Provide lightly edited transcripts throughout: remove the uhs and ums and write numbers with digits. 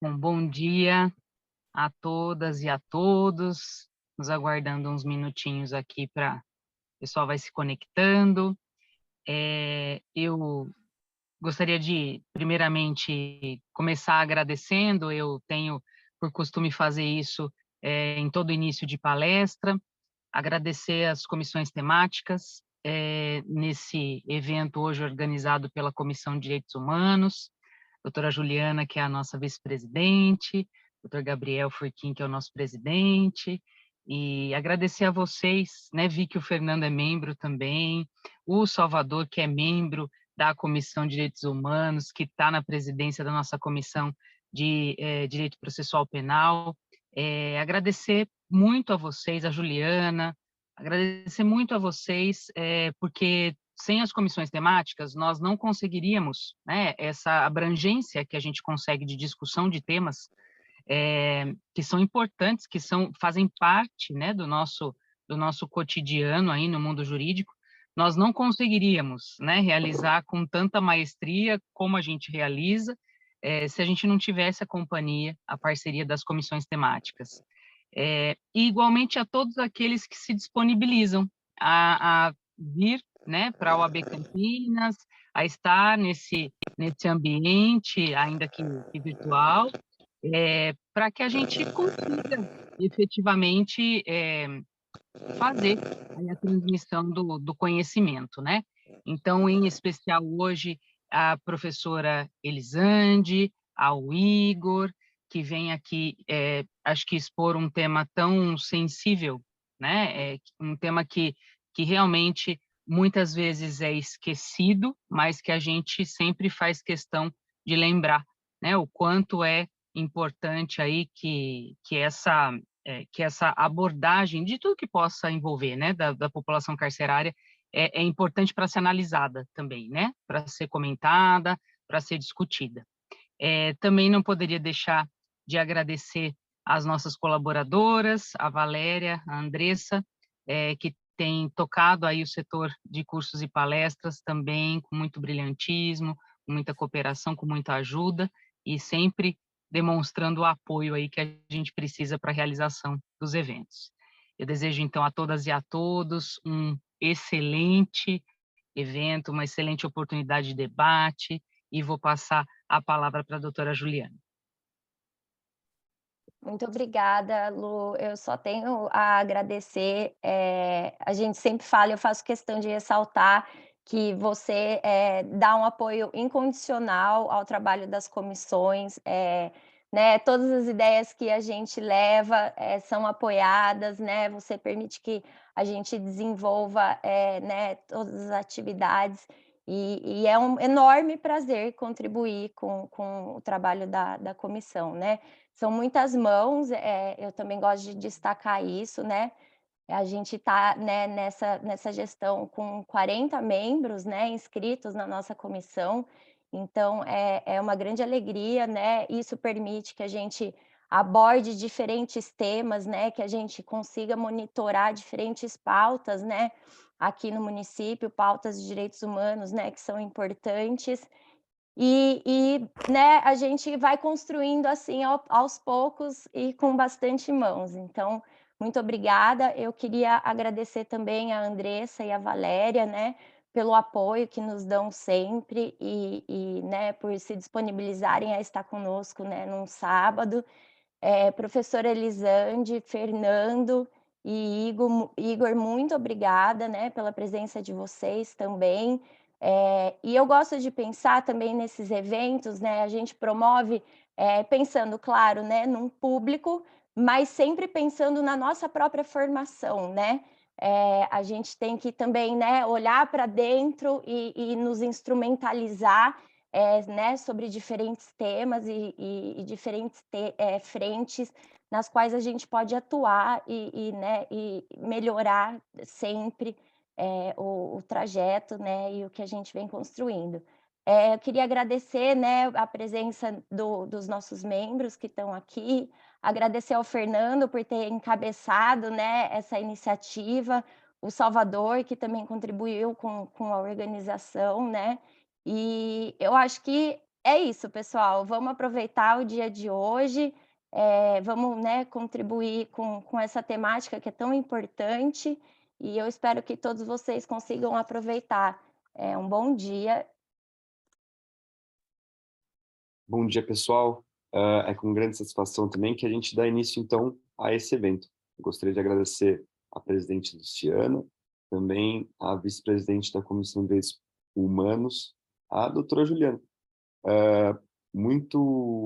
Bom dia a todas e a todos. Nos aguardando uns minutinhos aqui para o pessoal vai se conectando. Eu gostaria de, primeiramente, começar agradecendo. Eu tenho por costume fazer isso em todo início de palestra, agradecer as comissões temáticas nesse evento hoje organizado pela Comissão de Direitos Humanos, doutora Juliana, que é a nossa vice-presidente, doutor Gabriel Furquim, que é o nosso presidente, e agradecer a vocês, né? Vi que o Fernando é membro também, o Salvador, que é membro da Comissão de Direitos Humanos, que está na presidência da nossa Comissão de Direito Processual Penal. Agradecer muito a vocês, a Juliana, agradecer muito a vocês, porque sem as comissões temáticas, nós não conseguiríamos, né, essa abrangência que a gente consegue de discussão de temas que são importantes, fazem parte, né, do nosso cotidiano aí no mundo jurídico. Nós não conseguiríamos, né, realizar com tanta maestria como a gente realiza, se a gente não tivesse a companhia, a parceria das comissões temáticas. E igualmente a todos aqueles que se disponibilizam a vir, né, para a OAB Campinas, a estar nesse ambiente, ainda que virtual, para que a gente consiga efetivamente fazer aí a transmissão do conhecimento, né? Então, em especial hoje, a professora Elisande, ao Igor, que vem aqui, acho que expor um tema tão sensível, né? Um tema que realmente muitas vezes é esquecido, mas que a gente sempre faz questão de lembrar, né? O quanto é importante aí que essa abordagem de tudo que possa envolver, né, da população carcerária é importante para ser analisada também, né, para ser comentada, para ser discutida. Também não poderia deixar de agradecer às nossas colaboradoras, a Valéria, a Andressa, que tem tocado aí o setor de cursos e palestras também com muito brilhantismo, com muita cooperação, com muita ajuda e sempre demonstrando o apoio aí que a gente precisa para a realização dos eventos. Eu desejo, então, a todas e a todos um excelente evento, uma excelente oportunidade de debate, e vou passar a palavra para a doutora Juliana. Muito obrigada, Lu. Eu só tenho a agradecer. A gente sempre fala, eu faço questão de ressaltar que você dá um apoio incondicional ao trabalho das comissões, né? Todas as ideias que a gente leva são apoiadas, né? Você permite que a gente desenvolva, né, todas as atividades. E é um enorme prazer contribuir com o trabalho da comissão, né? São muitas mãos, eu também gosto de destacar isso, né, a gente está, né, nessa gestão com 40 membros, né, inscritos na nossa comissão, então é uma grande alegria, né, isso permite que a gente aborde diferentes temas, né, que a gente consiga monitorar diferentes pautas, né, aqui no município, pautas de direitos humanos, né, que são importantes, né, a gente vai construindo, assim, aos poucos e com bastante mãos. Então, muito obrigada. Eu queria agradecer também a Andressa e a Valéria, né, pelo apoio que nos dão sempre né, por se disponibilizarem a estar conosco, né, num sábado. Professora Elisande, Fernando e Igor, muito obrigada, né, pela presença de vocês também. E eu gosto de pensar também nesses eventos, né, a gente promove, pensando, claro, né, num público, mas sempre pensando na nossa própria formação, né. A gente tem que também, né, olhar para dentro e nos instrumentalizar, né, sobre diferentes temas e diferentes frentes nas quais a gente pode atuar né, e melhorar sempre o trajeto, né, e o que a gente vem construindo. Eu queria agradecer, né, a presença dos nossos membros que estão aqui, agradecer ao Fernando por ter encabeçado, né, essa iniciativa, o Salvador, que também contribuiu com a organização, né, e eu acho que é isso, pessoal. Vamos aproveitar o dia de hoje, vamos, né, contribuir com essa temática que é tão importante, e eu espero que todos vocês consigam aproveitar. Um bom dia. Bom dia, pessoal. É com grande satisfação também que a gente dá início, então, a esse evento. Eu gostaria de agradecer à presidente Luciana, também à vice-presidente da Comissão de Direitos Humanos, a doutora Juliana. Muito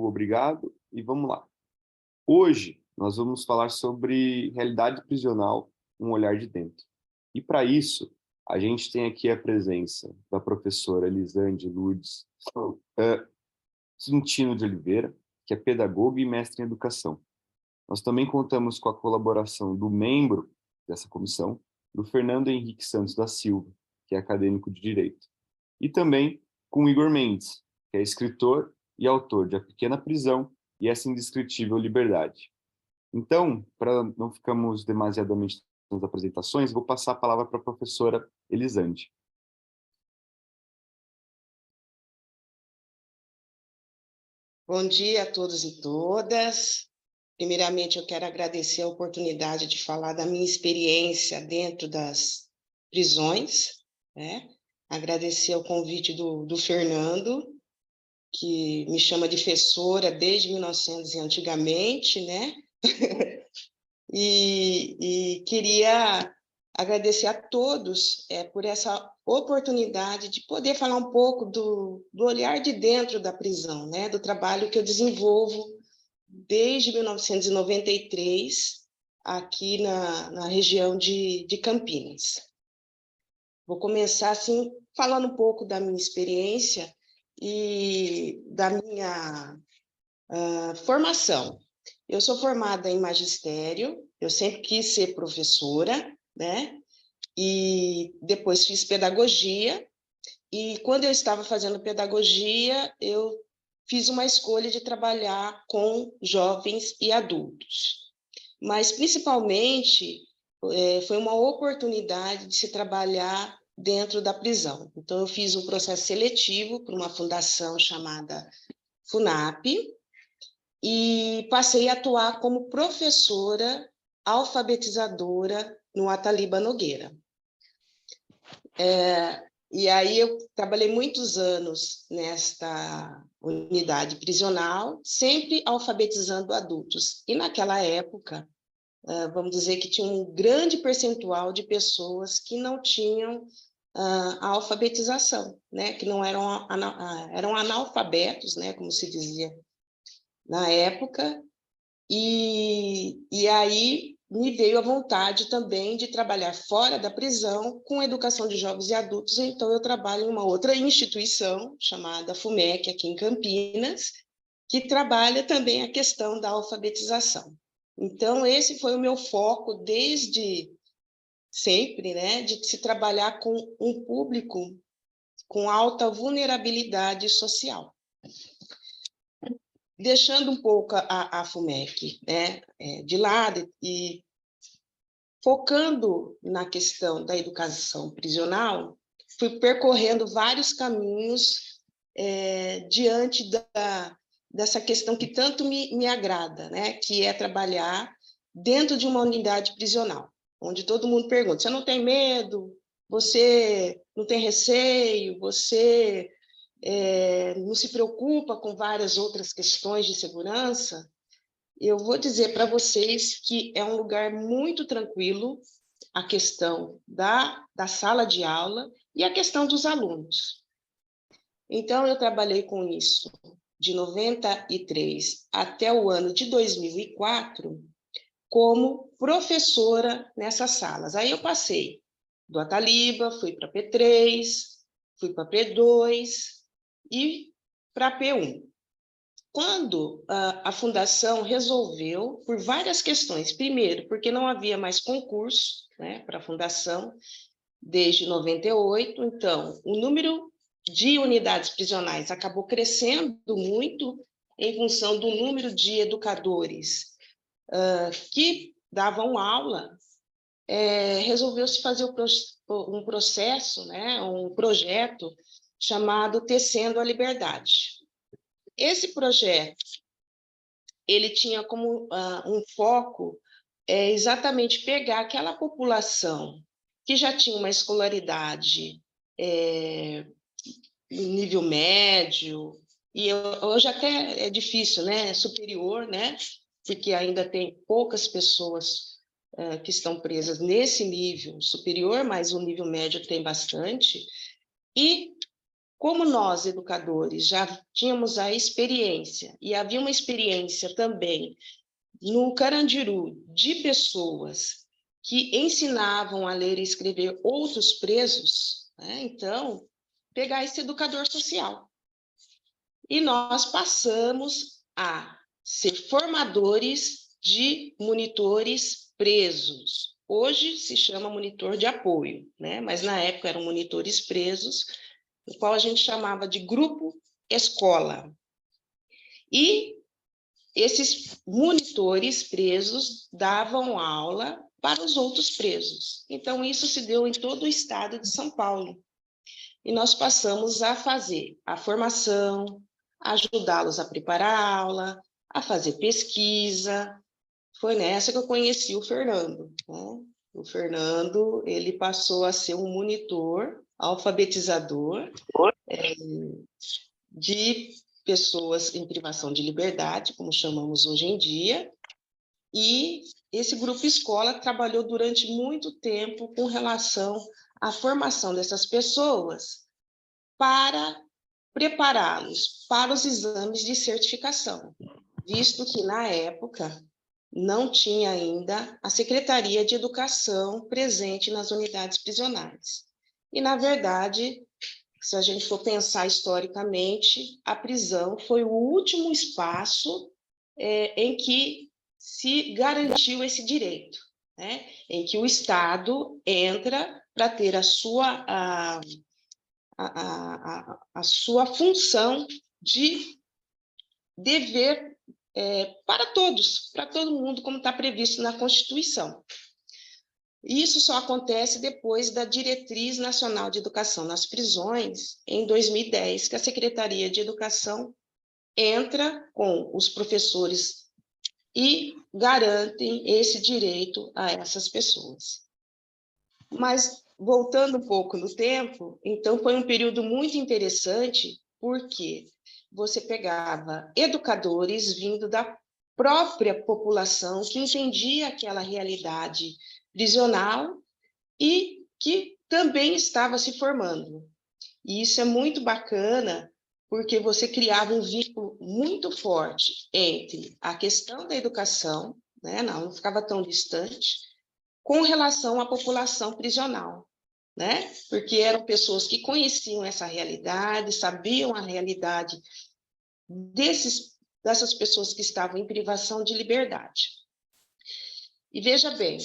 obrigado e vamos lá. Hoje, nós vamos falar sobre realidade prisional, um olhar de dentro. E, para isso, a gente tem aqui a presença da professora Elisande Lourdes Quintino de Oliveira, que é pedagoga e mestre em educação. Nós também contamos com a colaboração do membro dessa comissão, do Fernando Henrique Santos da Silva, que é acadêmico de Direito. E também com o Igor Mendes, que é escritor e autor de A Pequena Prisão e Essa Indescritível Liberdade. Então, para não ficarmos demasiadamente nas apresentações, vou passar a palavra para a professora Elisande. Bom dia a todos e todas. Primeiramente, eu quero agradecer a oportunidade de falar da minha experiência dentro das prisões, né? Agradecer o convite do Fernando, que me chama de professora desde 1900 e antigamente, né? E queria agradecer a todos por essa oportunidade de poder falar um pouco do olhar de dentro da prisão, né? Do trabalho que eu desenvolvo desde 1993 aqui na região de Campinas. Vou começar assim falando um pouco da minha experiência e da minha formação. Eu sou formada em magistério, eu sempre quis ser professora, né? E depois fiz pedagogia, e quando eu estava fazendo pedagogia, eu fiz uma escolha de trabalhar com jovens e adultos. Mas, principalmente, foi uma oportunidade de se trabalhar dentro da prisão. Então, eu fiz um processo seletivo para uma fundação chamada FUNAP, e passei a atuar como professora alfabetizadora no Ataliba Nogueira. E aí eu trabalhei muitos anos nesta unidade prisional, sempre alfabetizando adultos. E naquela época, vamos dizer que tinha um grande percentual de pessoas que não tinham a alfabetização, né? Que não eram analfabetos, né? Como se dizia na época, e aí me veio a vontade também de trabalhar fora da prisão com educação de jovens e adultos, então eu trabalho em uma outra instituição chamada FUMEC, aqui em Campinas, que trabalha também a questão da alfabetização. Então, esse foi o meu foco desde sempre, né, de se trabalhar com um público com alta vulnerabilidade social. Deixando um pouco a FUMEC, né, de lado e focando na questão da educação prisional, fui percorrendo vários caminhos diante dessa questão que tanto me agrada, né, que é trabalhar dentro de uma unidade prisional, onde todo mundo pergunta, você não tem medo? Você não tem receio? Você não se preocupa com várias outras questões de segurança? Eu vou dizer para vocês que é um lugar muito tranquilo, a questão da sala de aula e a questão dos alunos. Então, eu trabalhei com isso de 93 até o ano de 2004 como professora nessas salas. Aí eu passei do Ataliba, fui para P3, fui para P2 e para P1. Quando a fundação resolveu, por várias questões, primeiro, porque não havia mais concurso, né, para a fundação, desde 98, então, o número de unidades prisionais acabou crescendo muito em função do número de educadores que davam aula, resolveu-se fazer um processo, né, um projeto chamado Tecendo a Liberdade. esse projeto, ele tinha como um foco exatamente pegar aquela população que já tinha uma escolaridade nível médio, e hoje até é difícil, né? Superior, né? Porque ainda tem poucas pessoas que estão presas nesse nível superior, mas o nível médio tem bastante. E como nós, educadores, já tínhamos a experiência, e havia uma experiência também no Carandiru de pessoas que ensinavam a ler e escrever outros presos, né? Então, pegar esse educador social. E nós passamos a ser formadores de monitores presos. Hoje se chama monitor de apoio, né? Mas na época eram monitores presos, o qual a gente chamava de grupo escola. E esses monitores presos davam aula para os outros presos. Então, isso se deu em todo o estado de São Paulo. E nós passamos a fazer a formação, ajudá-los a preparar a aula, a fazer pesquisa. Foi nessa que eu conheci o Fernando, né? O Fernando, ele passou a ser um monitor, alfabetizador de pessoas em privação de liberdade, como chamamos hoje em dia, e esse grupo escola trabalhou durante muito tempo com relação à formação dessas pessoas para prepará-los para os exames de certificação, visto que, na época, não tinha ainda a Secretaria de Educação presente nas unidades prisionais. E, na verdade, se a gente for pensar historicamente, a prisão foi o último espaço em que se garantiu esse direito, né? Em que o Estado entra para ter a sua função de dever para todos, para todo mundo, como está previsto na Constituição. Isso só acontece depois da Diretriz Nacional de Educação nas Prisões, em 2010, que a Secretaria de Educação entra com os professores e garantem esse direito a essas pessoas. Mas, voltando um pouco no tempo, então foi um período muito interessante, porque você pegava educadores vindo da própria população que entendia aquela realidade prisional e que também estava se formando. E isso é muito bacana, porque você criava um vínculo muito forte entre a questão da educação, né? Não ficava tão distante, com relação à população prisional, né? Porque eram pessoas que conheciam essa realidade, sabiam a realidade dessas pessoas que estavam em privação de liberdade. E veja bem,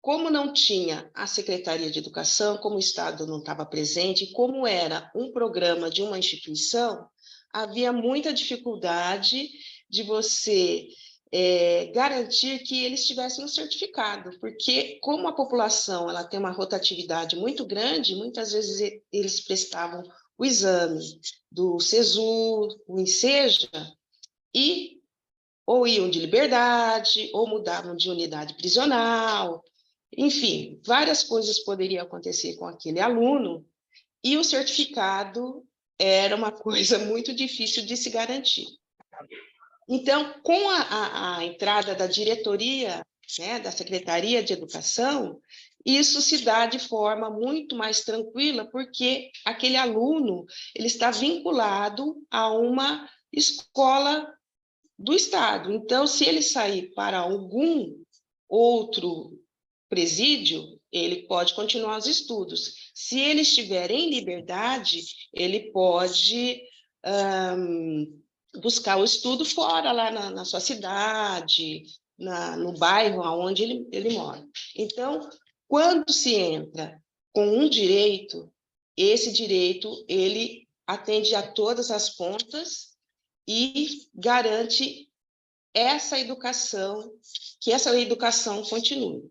como não tinha a Secretaria de Educação, como o Estado não estava presente, como era um programa de uma instituição, havia muita dificuldade de você garantir que eles tivessem um certificado, porque como a população ela tem uma rotatividade muito grande, muitas vezes eles prestavam o exame do SESU, o INSEJA, e ou iam de liberdade, ou mudavam de unidade prisional, enfim, várias coisas poderiam acontecer com aquele aluno, e o certificado era uma coisa muito difícil de se garantir. Então, com a entrada da diretoria, né, da Secretaria de Educação, isso se dá de forma muito mais tranquila, porque aquele aluno ele está vinculado a uma escola do Estado. Então, se ele sair para algum outro presídio, ele pode continuar os estudos. Se ele estiver em liberdade, ele pode buscar o estudo fora, lá na sua cidade, no bairro onde ele mora. Então, quando se entra com um direito, esse direito ele atende a todas as pontas e garante essa educação, que essa educação continue.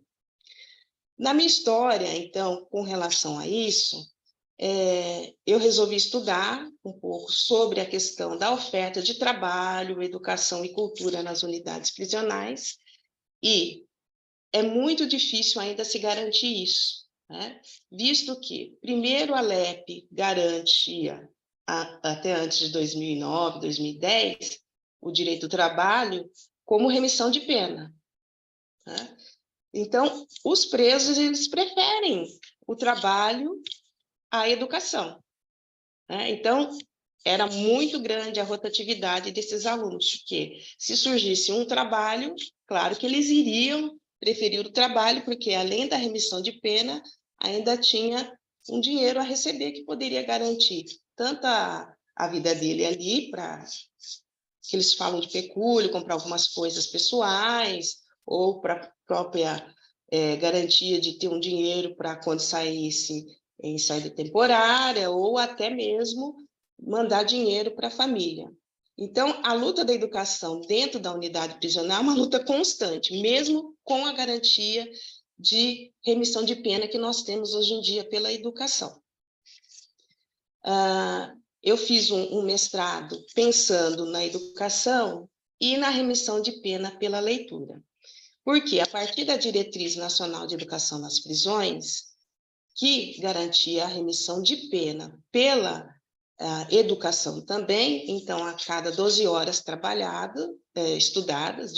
Na minha história, então, com relação a isso, eu resolvi estudar um pouco sobre a questão da oferta de trabalho, educação e cultura nas unidades prisionais, e é muito difícil ainda se garantir isso, né? Visto que, primeiro, a LEP garantia, até antes de 2009, 2010, o direito do trabalho como remissão de pena, né? Então, os presos, eles preferem o trabalho à educação, né? Então, era muito grande a rotatividade desses alunos, porque se surgisse um trabalho, claro que eles iriam preferir o trabalho, porque além da remissão de pena, ainda tinha um dinheiro a receber que poderia garantir tanto a vida dele ali, para que eles falam de pecúlio, comprar algumas coisas pessoais, ou para a própria garantia de ter um dinheiro para quando saísse em saída temporária, ou até mesmo mandar dinheiro para a família. Então, a luta da educação dentro da unidade prisional é uma luta constante, mesmo com a garantia de remissão de pena que nós temos hoje em dia pela educação. Eu fiz um mestrado pensando na educação e na remissão de pena pela leitura. Porque, a partir da Diretriz Nacional de Educação nas Prisões, que garantia a remissão de pena pela educação também, então, a cada 12 horas estudadas,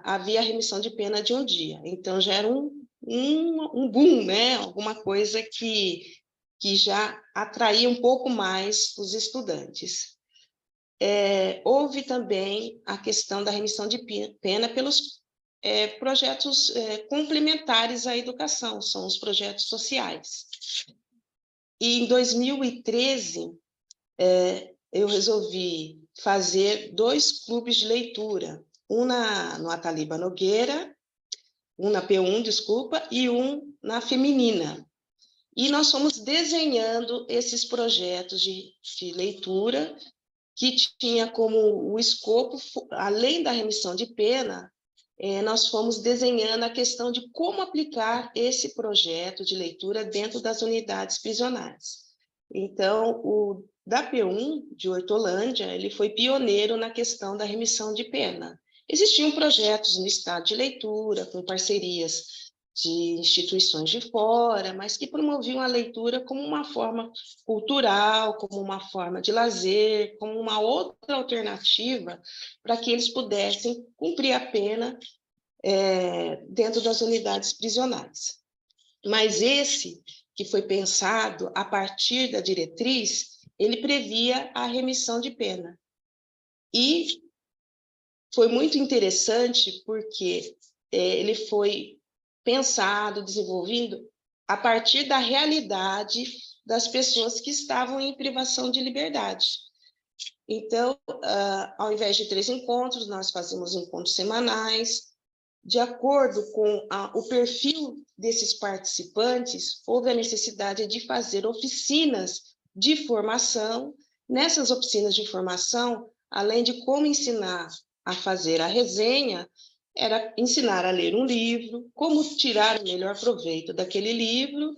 havia a remissão de pena de um dia. Então, já era um boom, né? Alguma coisa que já atraía um pouco mais os estudantes. Houve também a questão da remissão de pena pelos projetos complementares à educação, são os projetos sociais. E em 2013, eu resolvi fazer 2 clubes de leitura, um no Ataliba Nogueira, um na P1, desculpa, e um na Feminina. E nós fomos desenhando esses projetos de leitura, que tinha como o escopo, além da remissão de pena, nós fomos desenhando a questão de como aplicar esse projeto de leitura dentro das unidades prisionais. Então, o da P1, de Hortolândia, ele foi pioneiro na questão da remissão de pena. Existiam projetos no estado de leitura, com parcerias de instituições de fora, mas que promoviam a leitura como uma forma cultural, como uma forma de lazer, como uma outra alternativa para que eles pudessem cumprir a pena dentro das unidades prisionais. Mas esse, que foi pensado a partir da diretriz, ele previa a remissão de pena. E foi muito interessante porque ele foi pensado, desenvolvido a partir da realidade das pessoas que estavam em privação de liberdade. Então, ao invés de 3 encontros, nós fazemos encontros semanais. De acordo com o perfil desses participantes, houve a necessidade de fazer oficinas de formação. Nessas oficinas de formação, além de como ensinar a fazer a resenha, era ensinar a ler um livro, como tirar o melhor proveito daquele livro,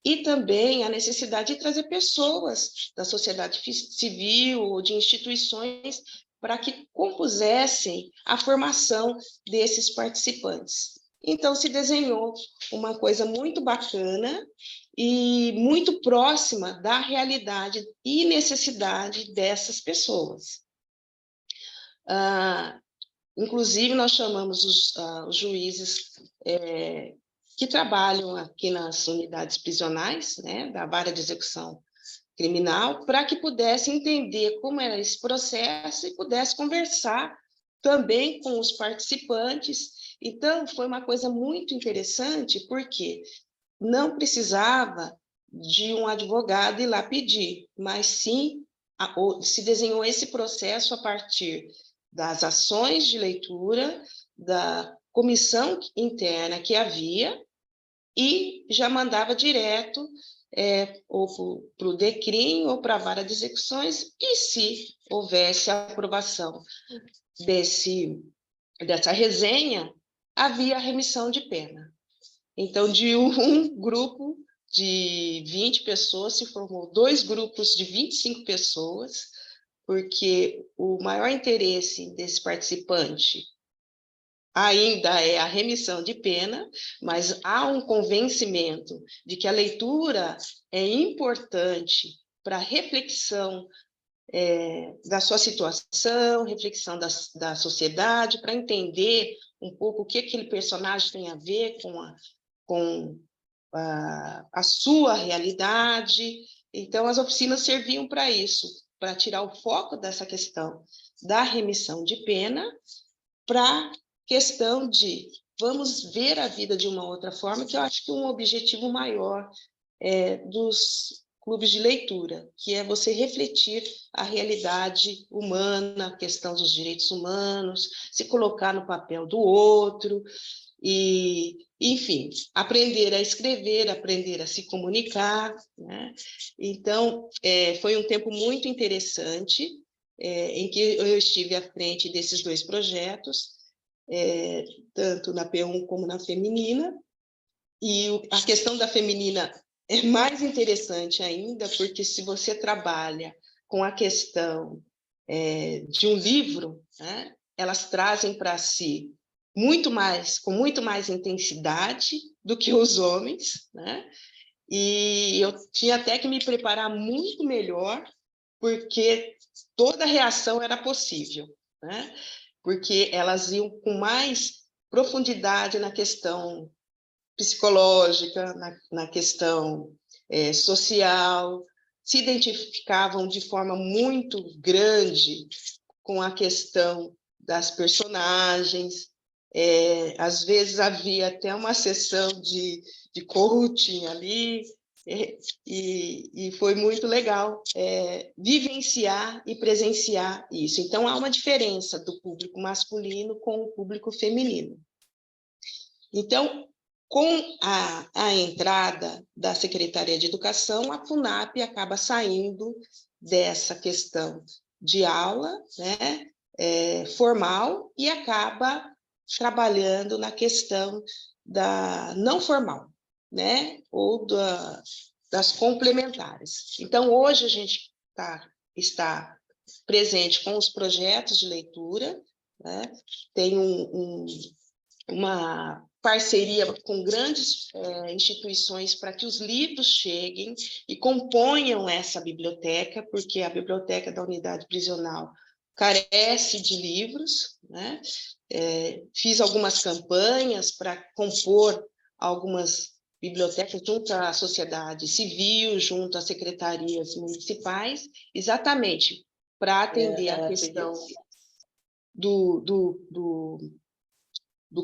e também a necessidade de trazer pessoas da sociedade civil ou de instituições para que compusessem a formação desses participantes. Então, se desenhou uma coisa muito bacana e muito próxima da realidade e necessidade dessas pessoas. Inclusive, nós chamamos os juízes que trabalham aqui nas unidades prisionais, né, da vara de execução criminal, para que pudessem entender como era esse processo e pudesse conversar também com os participantes. Então, foi uma coisa muito interessante, porque não precisava de um advogado ir lá pedir, mas sim se desenhou esse processo a partir das ações de leitura, da comissão interna que havia, e já mandava direto ou para o DECRIM ou para a vara de execuções, e se houvesse a aprovação dessa resenha, havia a remissão de pena. Então, de um grupo de 20 pessoas se formou 2 grupos de 25 pessoas, porque o maior interesse desse participante ainda é a remissão de pena, mas há um convencimento de que a leitura é importante para reflexão da sua situação, reflexão da sociedade, para entender um pouco o que aquele personagem tem a ver com a sua realidade. Então, as oficinas serviam para isso, para tirar o foco dessa questão da remissão de pena para questão de vamos ver a vida de uma outra forma, que eu acho que um objetivo maior dos clubes de leitura, que é você refletir a realidade humana, a questão dos direitos humanos, se colocar no papel do outro, e, enfim, aprender a escrever, aprender a se comunicar, né? Então, foi um tempo muito interessante, em que eu estive à frente desses 2 projetos, tanto na P1 como na feminina, e a questão da feminina é mais interessante ainda, porque se você trabalha com a questão de um livro, né, elas trazem para si com muito mais intensidade do que os homens, né? E eu tinha até que me preparar muito melhor, porque toda reação era possível, né? Porque elas iam com mais profundidade na questão psicológica, na questão social, se identificavam de forma muito grande com a questão das personagens. Às vezes havia até uma sessão de coaching ali, e foi muito legal vivenciar e presenciar isso. Então, há uma diferença do público masculino com o público feminino. Então, com a entrada da Secretaria de Educação, a FUNAP acaba saindo dessa questão de aula, né, formal, e acaba trabalhando na questão da não formal, né, ou das complementares. Então, hoje a gente está presente com os projetos de leitura, né, tem uma parceria com grandes instituições para que os livros cheguem e componham essa biblioteca, porque a biblioteca da unidade prisional carece de livros, né? Fiz algumas campanhas para compor algumas bibliotecas junto à sociedade civil, junto às secretarias municipais, exatamente para atender a questão do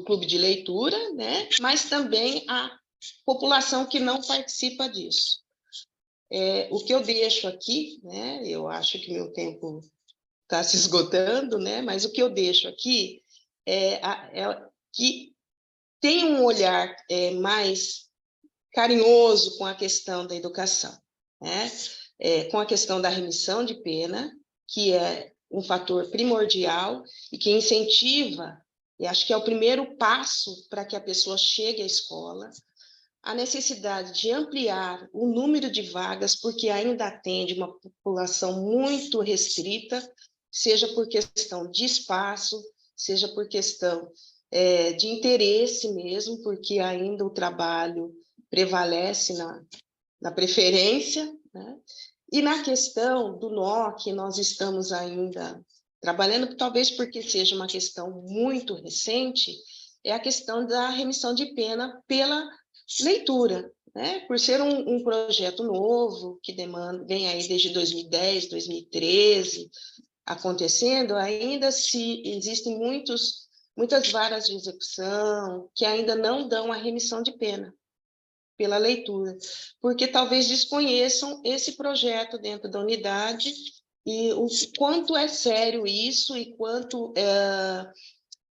clube de leitura, né? Mas também a população que não participa disso. O que eu deixo aqui, né? Eu acho que meu tempo está se esgotando, né? Mas o que eu deixo aqui é que tem um olhar mais carinhoso com a questão da educação, né? Com a questão da remissão de pena, que é um fator primordial e que incentiva, e acho que é o primeiro passo para que a pessoa chegue à escola, a necessidade de ampliar o número de vagas, porque ainda atende uma população muito restrita, seja por questão de espaço, seja por questão de interesse mesmo, porque ainda o trabalho prevalece na preferência, né? E na questão do NOC, nós estamos ainda trabalhando, talvez porque seja uma questão muito recente, é a questão da remissão de pena pela leitura, né? Por ser um projeto novo, que vem aí desde 2010, 2013, acontecendo, ainda existem muitas varas de execução que ainda não dão a remissão de pena pela leitura, porque talvez desconheçam esse projeto dentro da unidade e o quanto é sério isso e quanto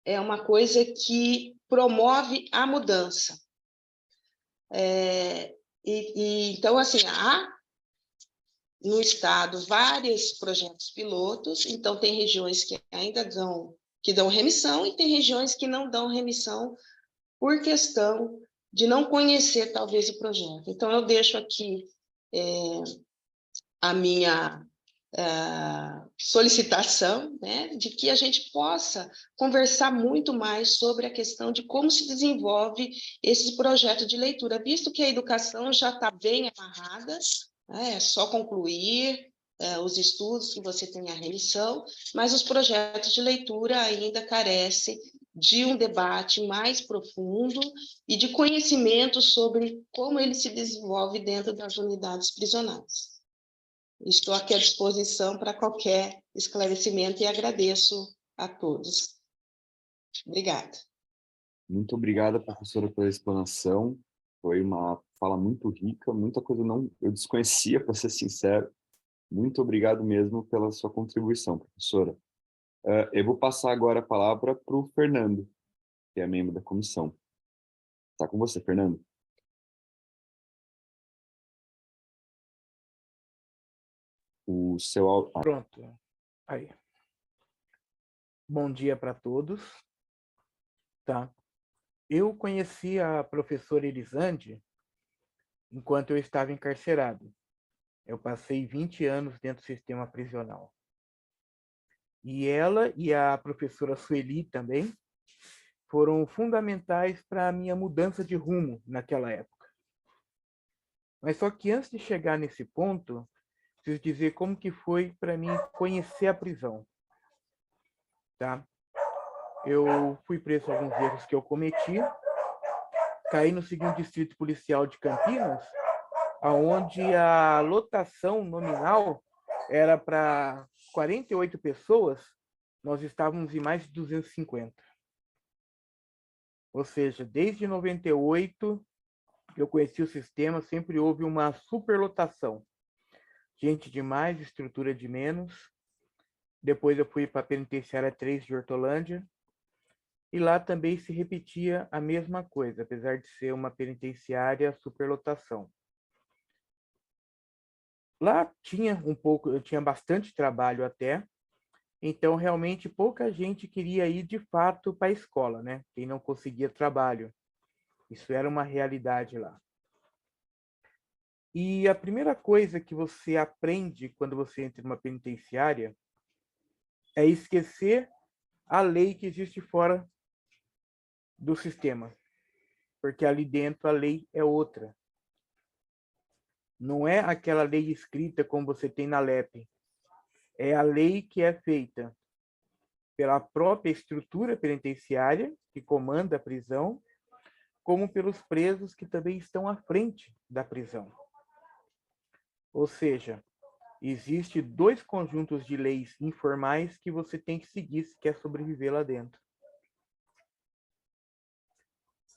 é uma coisa que promove a mudança. Então, assim, há no estado vários projetos pilotos, então tem regiões que ainda dão remissão e tem regiões que não dão remissão por questão de não conhecer, talvez, o projeto. Então, eu deixo aqui a minha solicitação, né, de que a gente possa conversar muito mais sobre a questão de como se desenvolve esse projeto de leitura, visto que a educação já está bem amarrada, né, é só concluir os estudos que você tem a remissão, mas os projetos de leitura ainda carecem de um debate mais profundo e de conhecimento sobre como ele se desenvolve dentro das unidades prisionais. Estou aqui à disposição para qualquer esclarecimento e agradeço a todos. Obrigada. Muito obrigada, professora, pela explanação. Foi uma fala muito rica, muita coisa eu desconhecia, para ser sincero. Muito obrigado mesmo pela sua contribuição, professora. Eu vou passar agora a palavra para o Fernando, que é membro da comissão. Está com você, Fernando. O seu... Pronto. Aí. Bom dia para todos. Tá. Eu conheci a professora Elisande enquanto eu estava encarcerado. Eu passei 20 anos dentro do sistema prisional. E ela e a professora Sueli também foram fundamentais para a minha mudança de rumo naquela época. Mas só que antes de chegar nesse ponto, preciso dizer como que foi para mim conhecer a prisão. Tá? Eu fui preso por alguns erros que eu cometi, caí no 2º Distrito Policial de Campinas, onde a lotação nominal era para 48 pessoas, nós estávamos em mais de 250. Ou seja, desde 98, que eu conheci o sistema, sempre houve uma superlotação. Gente de mais, estrutura de menos. Depois eu fui para a penitenciária 3 de Hortolândia, e lá também se repetia a mesma coisa, apesar de ser uma penitenciária superlotação. Lá eu tinha bastante trabalho até, então realmente pouca gente queria ir de fato para a escola, né? Quem não conseguia trabalho. Isso era uma realidade lá. E a primeira coisa que você aprende quando você entra numa penitenciária é esquecer a lei que existe fora do sistema, porque ali dentro a lei é outra. Não é aquela lei escrita como você tem na LEP. É a lei que é feita pela própria estrutura penitenciária, que comanda a prisão, como pelos presos que também estão à frente da prisão. Ou seja, existe 2 conjuntos de leis informais que você tem que seguir se quer sobreviver lá dentro.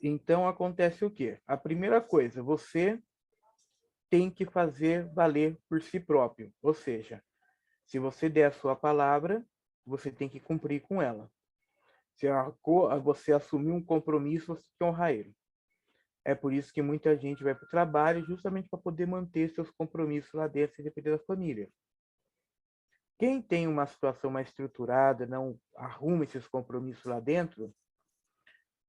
Então, acontece o quê? A primeira coisa, você tem que fazer valer por si próprio. Ou seja, se você der a sua palavra, você tem que cumprir com ela. Se você assumir um compromisso, você tem que honrar ele. É por isso que muita gente vai para o trabalho, justamente para poder manter seus compromissos lá dentro, sem depender da família. Quem tem uma situação mais estruturada, não arruma esses compromissos lá dentro,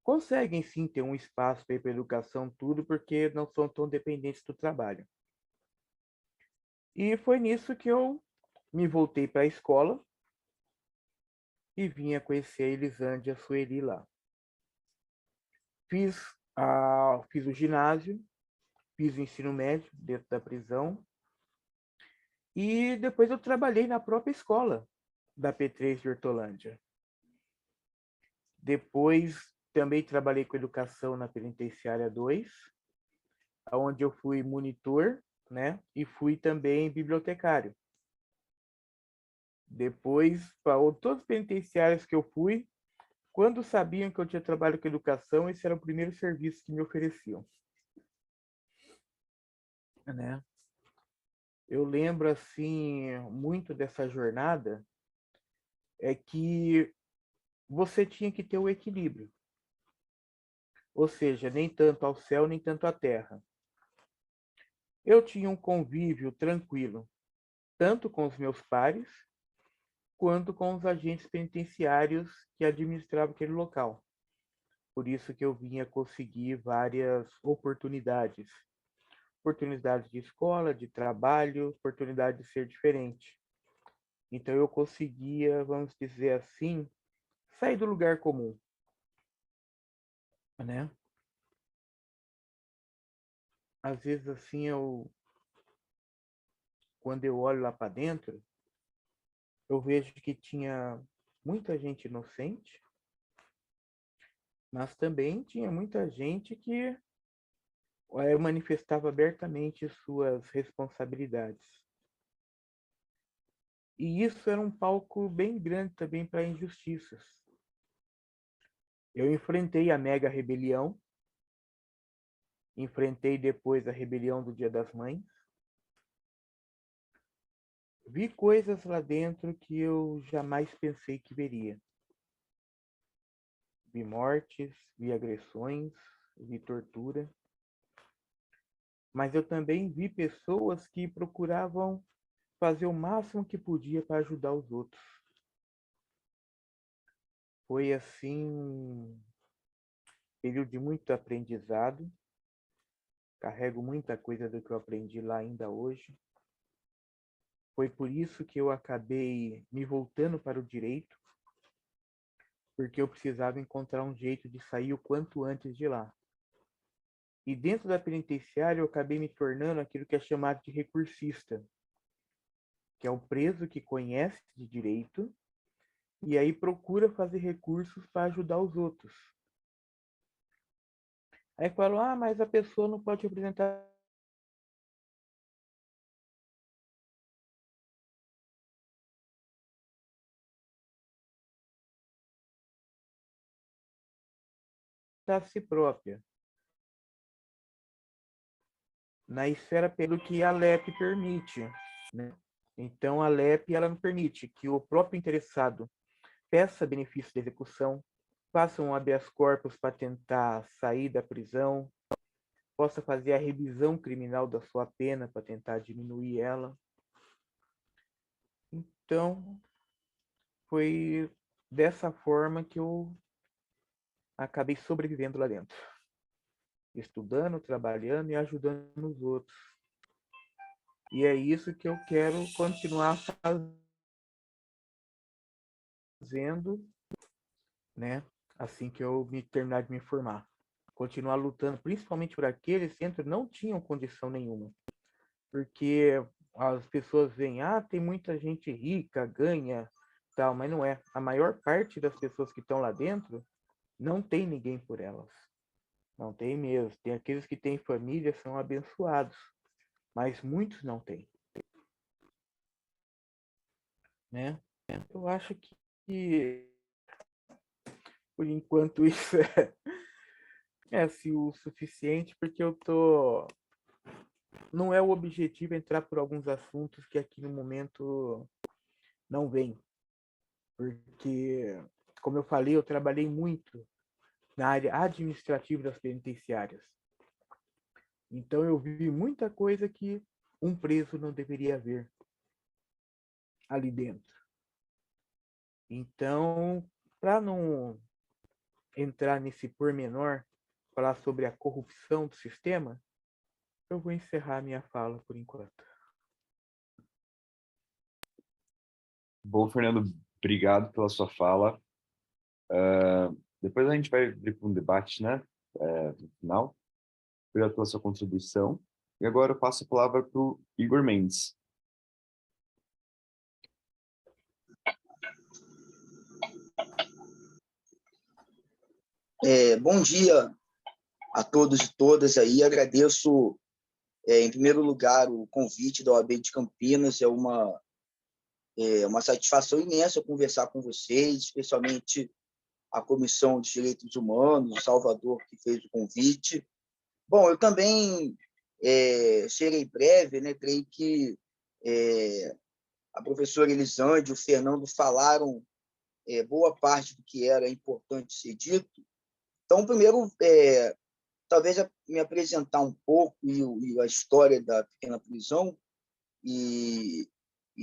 conseguem sim ter um espaço para ir para a educação, tudo, porque não são tão dependentes do trabalho. E foi nisso que eu me voltei para a escola e vinha conhecer a Elisande e a Sueli lá. Fiz o ginásio, fiz o ensino médio dentro da prisão e depois eu trabalhei na própria escola da P3 de Hortolândia. Depois também trabalhei com educação na penitenciária 2, onde eu fui monitor, né? E fui também bibliotecário. Depois, para todas as penitenciárias que eu fui, quando sabiam que eu tinha trabalho com educação, esse era o primeiro serviço que me ofereciam. Né? Eu lembro assim muito dessa jornada, é que você tinha que ter o equilíbrio. Ou seja, nem tanto ao céu, nem tanto à terra. Eu tinha um convívio tranquilo, tanto com os meus pares, quanto com os agentes penitenciários que administravam aquele local. por isso que eu vinha conseguir várias oportunidades. Oportunidades de escola, de trabalho, oportunidade de ser diferente. Então eu conseguia, vamos dizer assim, sair do lugar comum, né? Às vezes assim quando eu olho lá para dentro, eu vejo que tinha muita gente inocente, mas também tinha muita gente que manifestava abertamente suas responsabilidades. E isso era um palco bem grande também para injustiças. Eu enfrentei a mega rebelião, enfrentei depois a rebelião do Dia das Mães, vi coisas lá dentro que eu jamais pensei que veria. Vi mortes, vi agressões, vi tortura. Mas eu também vi pessoas que procuravam fazer o máximo que podia para ajudar os outros. Foi assim um período de muito aprendizado. Carrego muita coisa do que eu aprendi lá ainda hoje. Foi por isso que eu acabei me voltando para o direito, porque eu precisava encontrar um jeito de sair o quanto antes de lá. E dentro da penitenciária eu acabei me tornando aquilo que é chamado de recursista, que é o preso que conhece de direito e aí procura fazer recursos para ajudar os outros. Aí falam, mas a pessoa não pode apresentar a si própria. Na esfera pelo que a LEP permite, né? Então, a LEP ela não permite que o próprio interessado peça benefício de execução, faça um habeas corpus para tentar sair da prisão, possa fazer a revisão criminal da sua pena para tentar diminuir ela. Então, foi dessa forma que eu acabei sobrevivendo lá dentro. Estudando, trabalhando e ajudando os outros. E é isso que eu quero continuar fazendo, né? Assim que eu terminar de me formar. Continuar lutando, principalmente por aqueles que dentro não tinham condição nenhuma. Porque as pessoas veem, tem muita gente rica, ganha, tal, mas não é. A maior parte das pessoas que estão lá dentro não tem ninguém por elas. Não tem mesmo. Tem aqueles que têm família, são abençoados, mas muitos não têm. Né? Eu acho que por enquanto isso é assim, o suficiente, porque eu tô. Não é o objetivo entrar por alguns assuntos que aqui no momento não vem. Porque, como eu falei, eu trabalhei muito na área administrativa das penitenciárias. Então eu vi muita coisa que um preso não deveria ver ali dentro. Então, para não entrar nesse pormenor, falar sobre a corrupção do sistema, eu vou encerrar minha fala por enquanto. Bom, Fernando, obrigado pela sua fala. Depois a gente vai vir para um debate, né, no final. Obrigado pela sua contribuição. E agora eu passo a palavra para o Igor Mendes. Bom dia a todos e todas aí. Agradeço, em primeiro lugar, o convite da OAB de Campinas. É uma satisfação imensa conversar com vocês, especialmente a Comissão de Direitos Humanos, Salvador, que fez o convite. Bom, eu também serei breve, né? Creio que a professora Elisande e o Fernando falaram boa parte do que era importante ser dito. Então, primeiro, talvez me apresentar um pouco e a história da pequena prisão e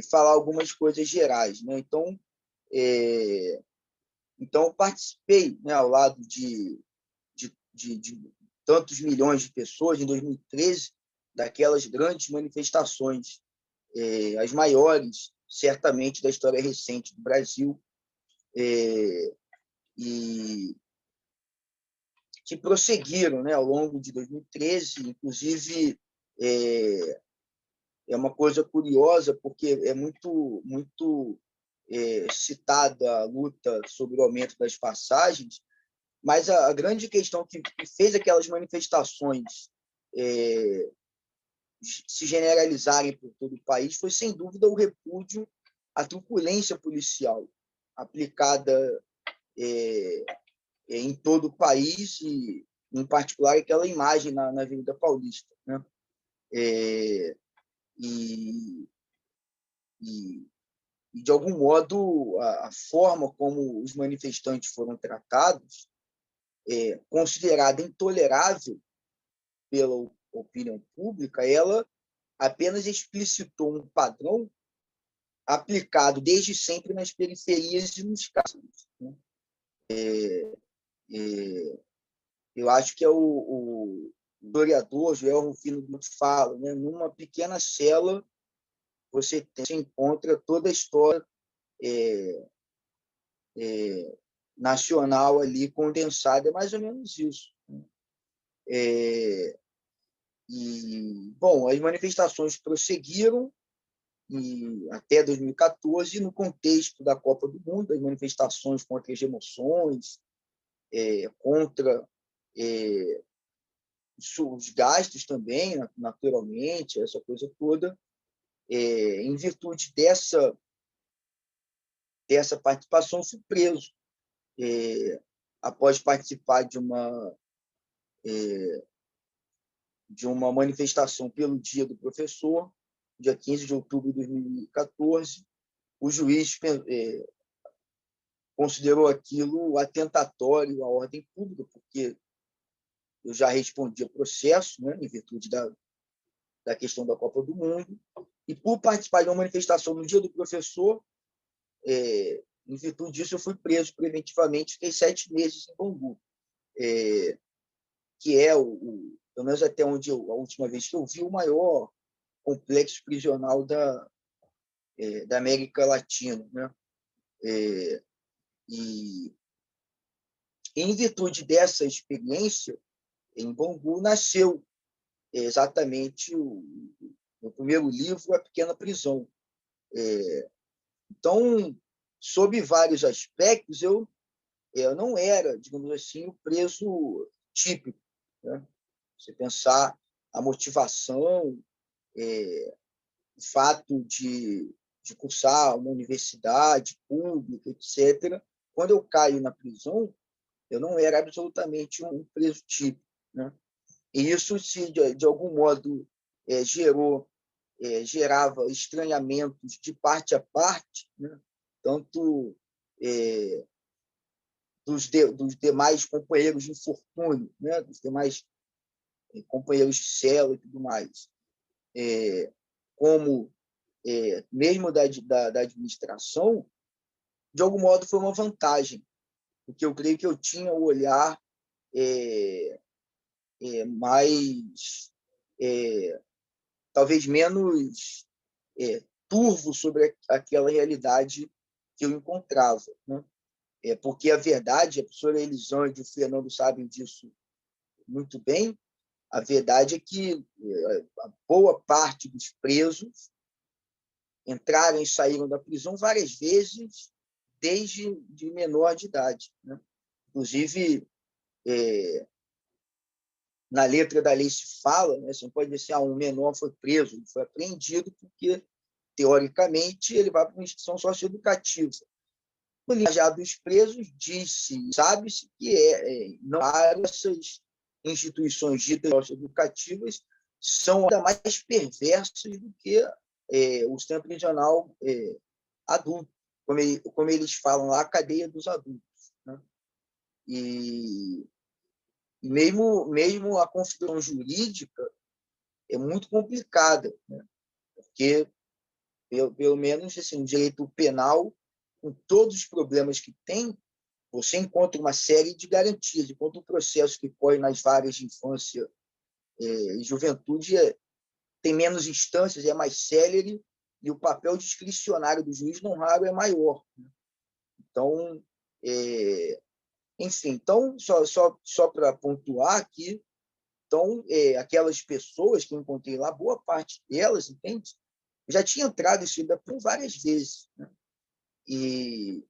falar algumas coisas gerais, né? Então, eu participei, né, ao lado de de tantos milhões de pessoas, em 2013, daquelas grandes manifestações, as maiores, certamente, da história recente do Brasil, e que prosseguiram, né, ao longo de 2013. Inclusive, é uma coisa curiosa, porque é muito citada a luta sobre o aumento das passagens, mas a grande questão que fez aquelas manifestações se generalizarem por todo o país foi, sem dúvida, o repúdio à truculência policial aplicada em todo o país, e, em particular, aquela imagem na Avenida Paulista, né? E, de algum modo, a forma como os manifestantes foram tratados, considerada intolerável pela opinião pública, ela apenas explicitou um padrão aplicado desde sempre nas periferias e nos cárceres, né? Eu acho que é o historiador Joel Rufino fala, né? Numa pequena cela você encontra toda a história nacional ali condensada, é mais ou menos isso, né? Bom, as manifestações prosseguiram e até 2014, no contexto da Copa do Mundo, as manifestações contra as emoções, contra os gastos também, naturalmente, essa coisa toda. Em virtude dessa participação, fui preso após participar de uma manifestação pelo Dia do Professor, dia 15 de outubro de 2014. O juiz considerou aquilo atentatório à ordem pública, porque eu já respondi a processo, né, em virtude da questão da Copa do Mundo, e por participar de uma manifestação no Dia do Professor, em virtude disso, eu fui preso preventivamente, fiquei 7 meses em Bangu, que é, pelo menos até onde a última vez que eu vi, o maior complexo prisional da América Latina, né? E, em virtude dessa experiência, em Bangu, nasceu exatamente o meu primeiro livro, A Pequena Prisão. Então, sob vários aspectos, eu não era, digamos assim, o preso típico, né? Você pensar a motivação, o fato de cursar uma universidade pública, etc. Quando eu caio na prisão, eu não era absolutamente um preso típico, né? E isso, de algum modo, gerava estranhamentos de parte a parte, né? Tanto dos demais companheiros de infortúnio, né? Dos demais companheiros de cela e tudo mais, como mesmo da administração. De algum modo foi uma vantagem, porque eu creio que eu tinha o olhar mais, talvez menos turvo sobre aquela realidade que eu encontrava, né? Porque a verdade, a professora Elisângela e o Fernando sabem disso muito bem, a verdade é que a boa parte dos presos entraram e saíram da prisão várias vezes, desde de menor de idade, né? Inclusive, na letra da lei se fala, né? Você não pode dizer assim, um menor foi preso, ele foi apreendido porque, teoricamente, ele vai para uma instituição socioeducativa. No linguajar dos presos, sabe-se que não há essas instituições ditas socioeducativas são ainda mais perversas do que o sistema prisional adulto, como eles falam lá, a cadeia dos adultos, né? E mesmo a configuração jurídica é muito complicada, né? Porque, pelo menos assim, o direito penal, com todos os problemas que tem, você encontra uma série de garantias, enquanto o processo que corre nas varas de infância e juventude tem menos instâncias, é mais célere, e o papel discricionário do juiz, não raro, é maior. Então, enfim, então, só para pontuar aqui, então, aquelas pessoas que eu encontrei lá, boa parte delas, entende? Já tinha entrado isso por várias vezes, né? E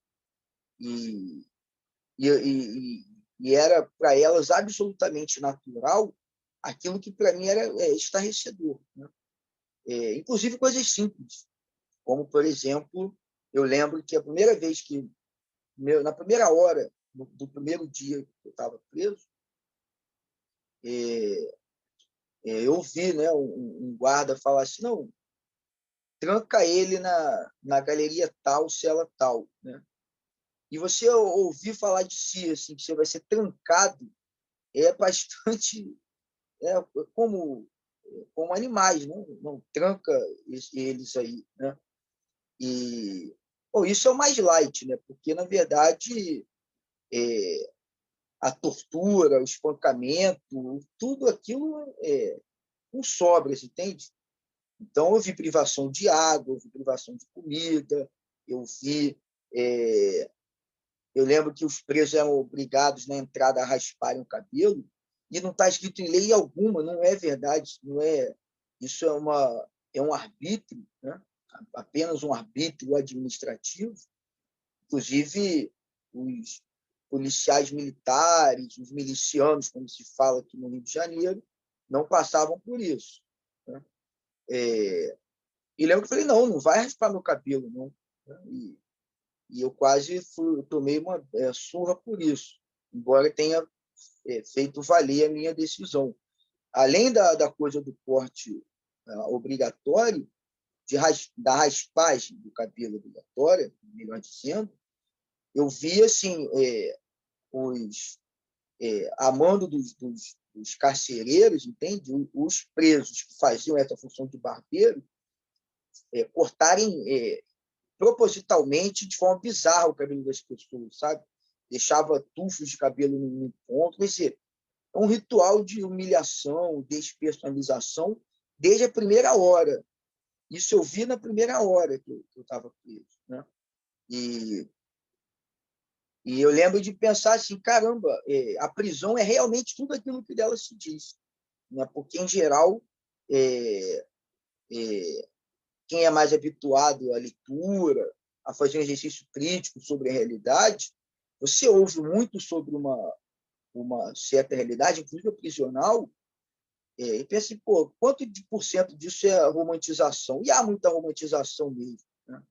era para elas absolutamente natural aquilo que para mim era estarrecedor, né? Inclusive coisas simples, como, por exemplo, eu lembro que a primeira vez que, na primeira hora do primeiro dia que eu estava preso, eu vi, né, um guarda falar assim, não, tranca ele na galeria tal, cela tal, né? E você ouvir falar de si, assim, que você vai ser trancado, é bastante como animais, né? Não tranca eles aí, né? E isso é o mais light, né? Porque na verdade a tortura, o espancamento, tudo aquilo não sobra, você entende? Então eu vi privação de água, eu vi privação de comida, eu vi eu lembro que os presos eram obrigados na entrada a rasparem o cabelo, e não está escrito em lei alguma, não é verdade, não é. Isso é um arbítrio, né? Apenas um arbítrio administrativo. Inclusive, os policiais militares, os milicianos, como se fala aqui no Rio de Janeiro, não passavam por isso, né? E lembro que eu falei, não vai raspar meu cabelo, não. E eu quase tomei uma surra por isso, embora tenha feito valer a minha decisão. Além da coisa do corte obrigatório, da raspagem do cabelo obrigatória, melhor dizendo, eu vi assim, a mando dos carcereiros, entende? Os presos que faziam essa função de barbeiro cortarem propositalmente, de forma bizarra, o cabelo das pessoas, sabe? Deixava tufos de cabelo no ponto. Quer dizer, é um ritual de humilhação, despersonalização, desde a primeira hora. Isso eu vi na primeira hora que eu estava preso, né? E eu lembro de pensar assim, caramba, a prisão é realmente tudo aquilo que dela se diz, né? Porque, em geral, quem é mais habituado à leitura, a fazer um exercício crítico sobre a realidade, você ouve muito sobre uma certa realidade, inclusive a prisional, e pensa assim, pô, quanto de por cento disso é romantização? E há muita romantização mesmo, né?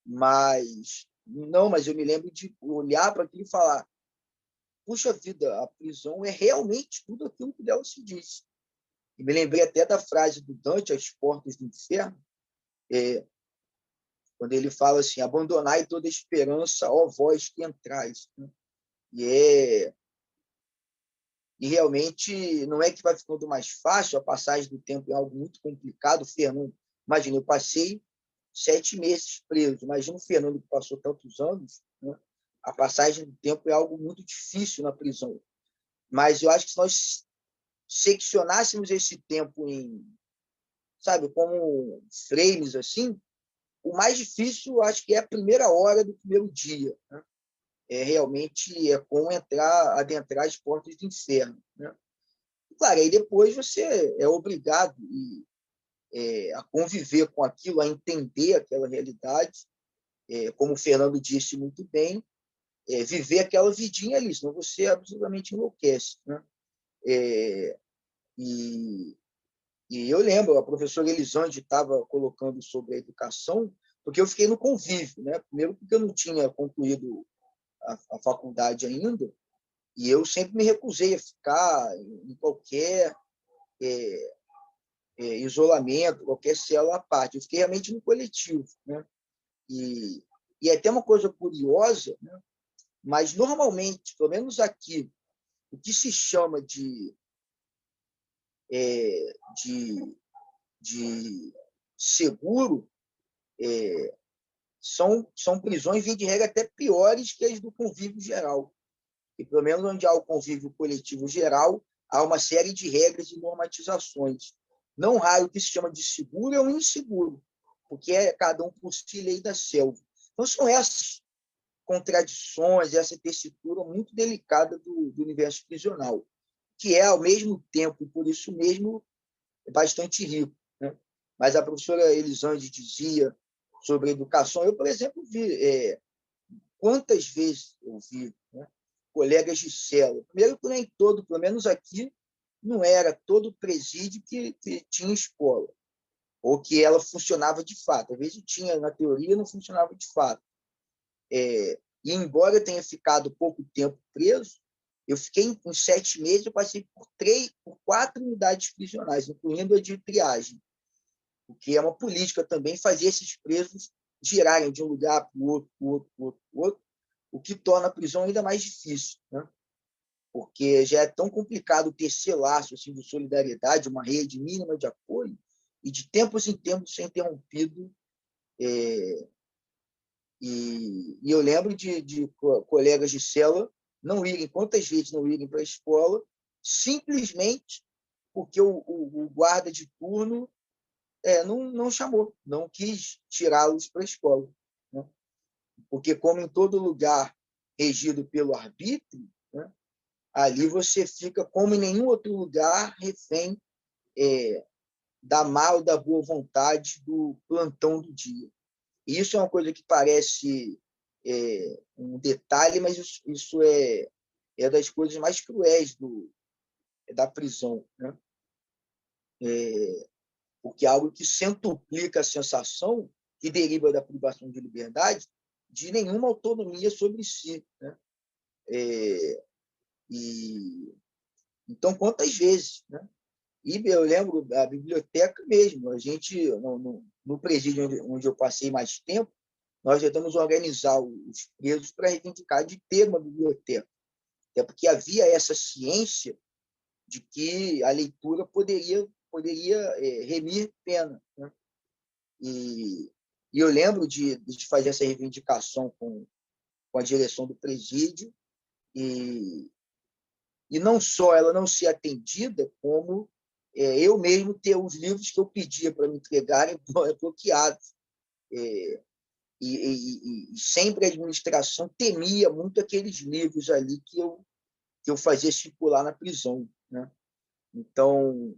Mas eu me lembro de olhar para aquilo e falar, puxa vida, a prisão é realmente tudo aquilo que dela se diz. E me lembrei até da frase do Dante, As Portas do Inferno, quando ele fala assim, abandonai toda esperança, ó vós que entrais, né? E realmente não é que vai ficando mais fácil, a passagem do tempo é algo muito complicado. Fernando, imagina, eu passei 7 meses preso, imagina o Fernando que passou tantos anos, né? A passagem do tempo é algo muito difícil na prisão. Mas eu acho que se nós seccionássemos esse tempo sabe, como frames assim, o mais difícil, eu acho que é a primeira hora do primeiro dia, né? Realmente como adentrar as portas do inferno, né? Claro, aí depois você é obrigado a conviver com aquilo, a entender aquela realidade, como o Fernando disse muito bem, viver aquela vidinha ali, senão você absolutamente enlouquece, né? E eu lembro, a professora Elisande estava colocando sobre a educação, porque eu fiquei no convívio, né? Primeiro porque eu não tinha concluído a faculdade ainda, e eu sempre me recusei a ficar em qualquer isolamento, qualquer célula à parte. Eu fiquei realmente no coletivo, né? E é até uma coisa curiosa, né? Mas normalmente, pelo menos aqui, o que se chama de seguro são prisões, via de regra, até piores que as do convívio geral. E, pelo menos onde há o convívio coletivo geral, há uma série de regras e normatizações. Não raro o que se chama de seguro é um inseguro, porque é cada um por si, lei da selva. Então, são essas contradições, essa tessitura muito delicada do universo prisional, que é, ao mesmo tempo, por isso mesmo, bastante rico, né? Mas a professora Elisande dizia sobre educação. Eu, por exemplo, vi quantas vezes eu vi, né, colegas de cela. Primeiro, que nem todo, pelo menos aqui, não era todo presídio que tinha escola, ou que ela funcionava de fato. Às vezes tinha na teoria, não funcionava de fato. E embora eu tenha ficado pouco tempo preso, eu fiquei uns 7 meses, eu passei por 4 unidades prisionais, incluindo a de triagem, o que é uma política também, fazer esses presos girarem de um lugar para o outro, para o outro, para o outro, para o outro, o que torna a prisão ainda mais difícil, né? Porque já é tão complicado ter esse laço assim, de solidariedade, uma rede mínima de apoio, e de tempos em tempos ser interrompido. E eu lembro de colegas de cela não irem, quantas vezes não irem para a escola, simplesmente porque o guarda de turno não chamou, não quis tirá-los para a escola, né? Porque, como em todo lugar regido pelo arbítrio, né, ali você fica, como em nenhum outro lugar, refém da má ou da boa vontade do plantão do dia. E isso é uma coisa que parece um detalhe, mas isso é das coisas mais cruéis da prisão, né? Porque é algo que centuplica a sensação que deriva da privação de liberdade de nenhuma autonomia sobre si, né? Então, quantas vezes, né? E eu lembro da biblioteca mesmo. A gente, no presídio onde eu passei mais tempo, nós tentamos organizar os presos para reivindicar de ter uma biblioteca. Até porque havia essa ciência de que a leitura poderia remir pena, né? E eu lembro de fazer essa reivindicação com a direção do presídio, e não só ela não ser atendida, como eu mesmo ter os livros que eu pedia para me entregarem bloqueados. E sempre a administração temia muito aqueles livros ali que eu fazia circular na prisão, né? Então,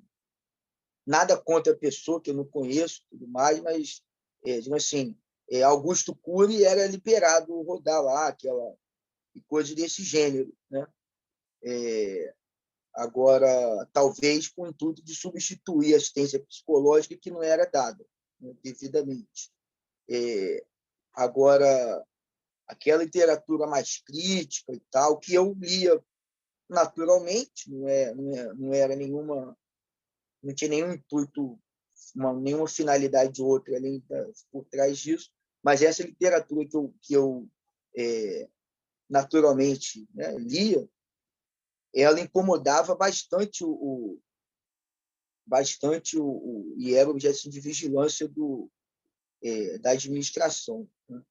nada contra a pessoa que eu não conheço, tudo mais, mas, assim, Augusto Cury era liberado rodar lá, aquela coisa desse gênero, né? Agora, talvez com o intuito de substituir a assistência psicológica que não era dada, né, devidamente. Agora, aquela literatura mais crítica e tal, que eu lia naturalmente, não era nenhuma, não tinha nenhum intuito, nenhuma finalidade outra além por trás disso, mas essa literatura que eu naturalmente, né, lia, ela incomodava bastante e era objeto de vigilância da administração, né?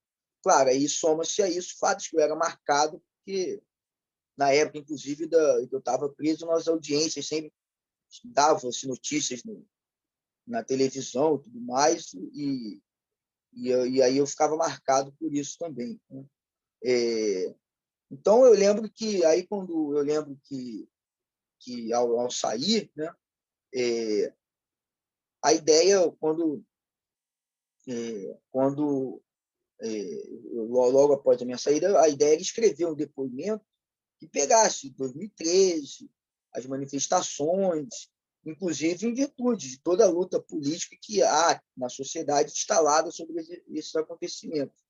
Claro, aí soma-se a isso fatos que eu era marcado, porque na época, inclusive, que eu estava preso, nas audiências sempre davam-se notícias na televisão e tudo mais, e aí eu ficava marcado por isso também, né? Então, eu lembro que, ao sair, né, a ideia, logo após a minha saída, a ideia era escrever um depoimento que pegasse 2013, as manifestações, inclusive em virtude de toda a luta política que há na sociedade instalada sobre esses acontecimentos.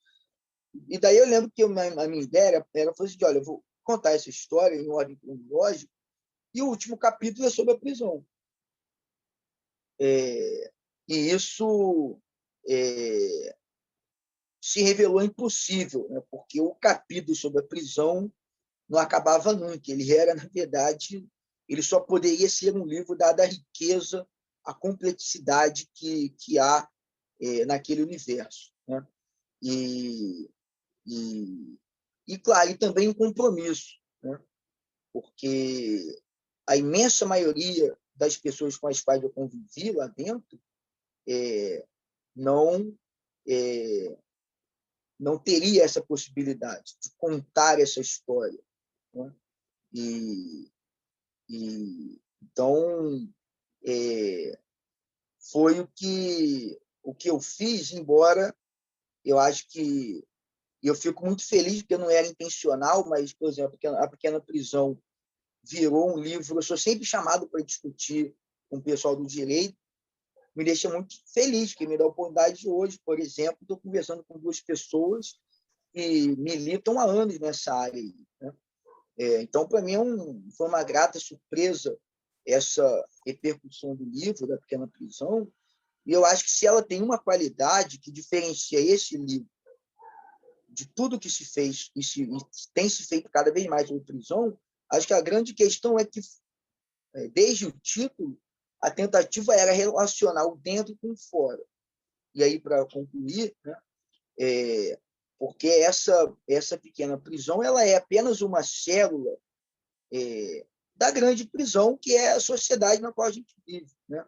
E daí eu lembro que a minha ideia era fazer assim, olha, eu vou contar essa história em ordem cronológica, e o último capítulo é sobre a prisão. E isso se revelou impossível, né? Porque o capítulo sobre a prisão não acabava nunca. Ele era, na verdade, ele só poderia ser um livro dada a riqueza, a complexidade que há naquele universo, né? E, claro, e também um compromisso, né? Porque a imensa maioria das pessoas com as quais eu convivi lá dentro não não teria essa possibilidade de contar essa história, né? Então foi o que eu fiz, embora eu acho que eu fico muito feliz porque não era intencional, mas, por exemplo, a Pequena Prisão virou um livro. Eu sou sempre chamado para discutir com o pessoal do direito, me deixa muito feliz, que me dá a oportunidade de hoje, por exemplo, estou conversando com 2 pessoas que militam há anos nessa área aí, né? Então, para mim, foi uma grata surpresa essa repercussão do livro, da Pequena Prisão, e eu acho que se ela tem uma qualidade que diferencia esse livro de tudo que se fez e tem se feito cada vez mais sobre prisão, acho que a grande questão é que, desde o título, a tentativa era relacionar o dentro com o fora. E aí, para concluir, né, porque essa pequena prisão ela é apenas uma célula da grande prisão, que é a sociedade na qual a gente vive, né?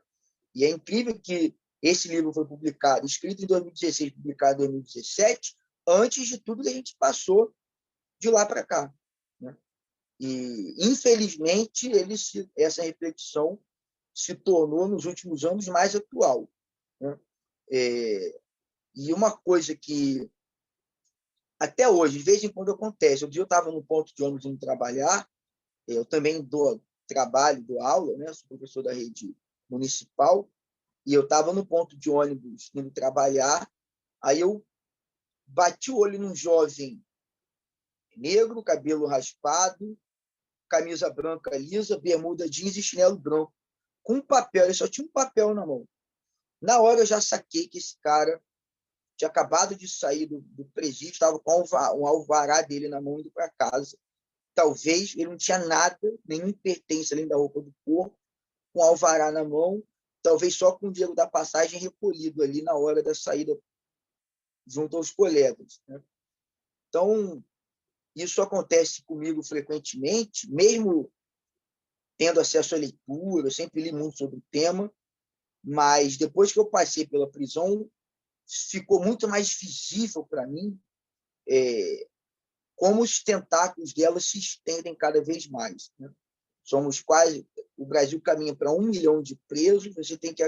E é incrível que esse livro foi publicado, escrito em 2016, publicado em 2017, antes de tudo que a gente passou de lá para cá, né? E, infelizmente, essa reflexão se tornou, nos últimos anos, mais atual, né? E uma coisa que, até hoje, de vez em quando acontece, um dia eu estava no ponto de ônibus indo trabalhar, eu também dou aula, né? Sou professor da rede municipal, e eu estava no ponto de ônibus indo trabalhar, aí eu bati o olho num jovem negro, cabelo raspado, camisa branca lisa, bermuda jeans e chinelo branco, com um papel, ele só tinha um papel na mão. Na hora eu já saquei que esse cara tinha acabado de sair do presídio, estava com um alvará dele na mão indo para casa. Talvez ele não tinha nada, nenhum pertence além da roupa do corpo, com alvará na mão, talvez só com o dinheiro da passagem recolhido ali na hora da saída junto aos colegas, né? Então, isso acontece comigo frequentemente, mesmo tendo acesso à leitura, eu sempre li muito sobre o tema, mas depois que eu passei pela prisão, ficou muito mais visível para mim como os tentáculos dela se estendem cada vez mais, né? O Brasil caminha para 1 milhão de presos, você tem que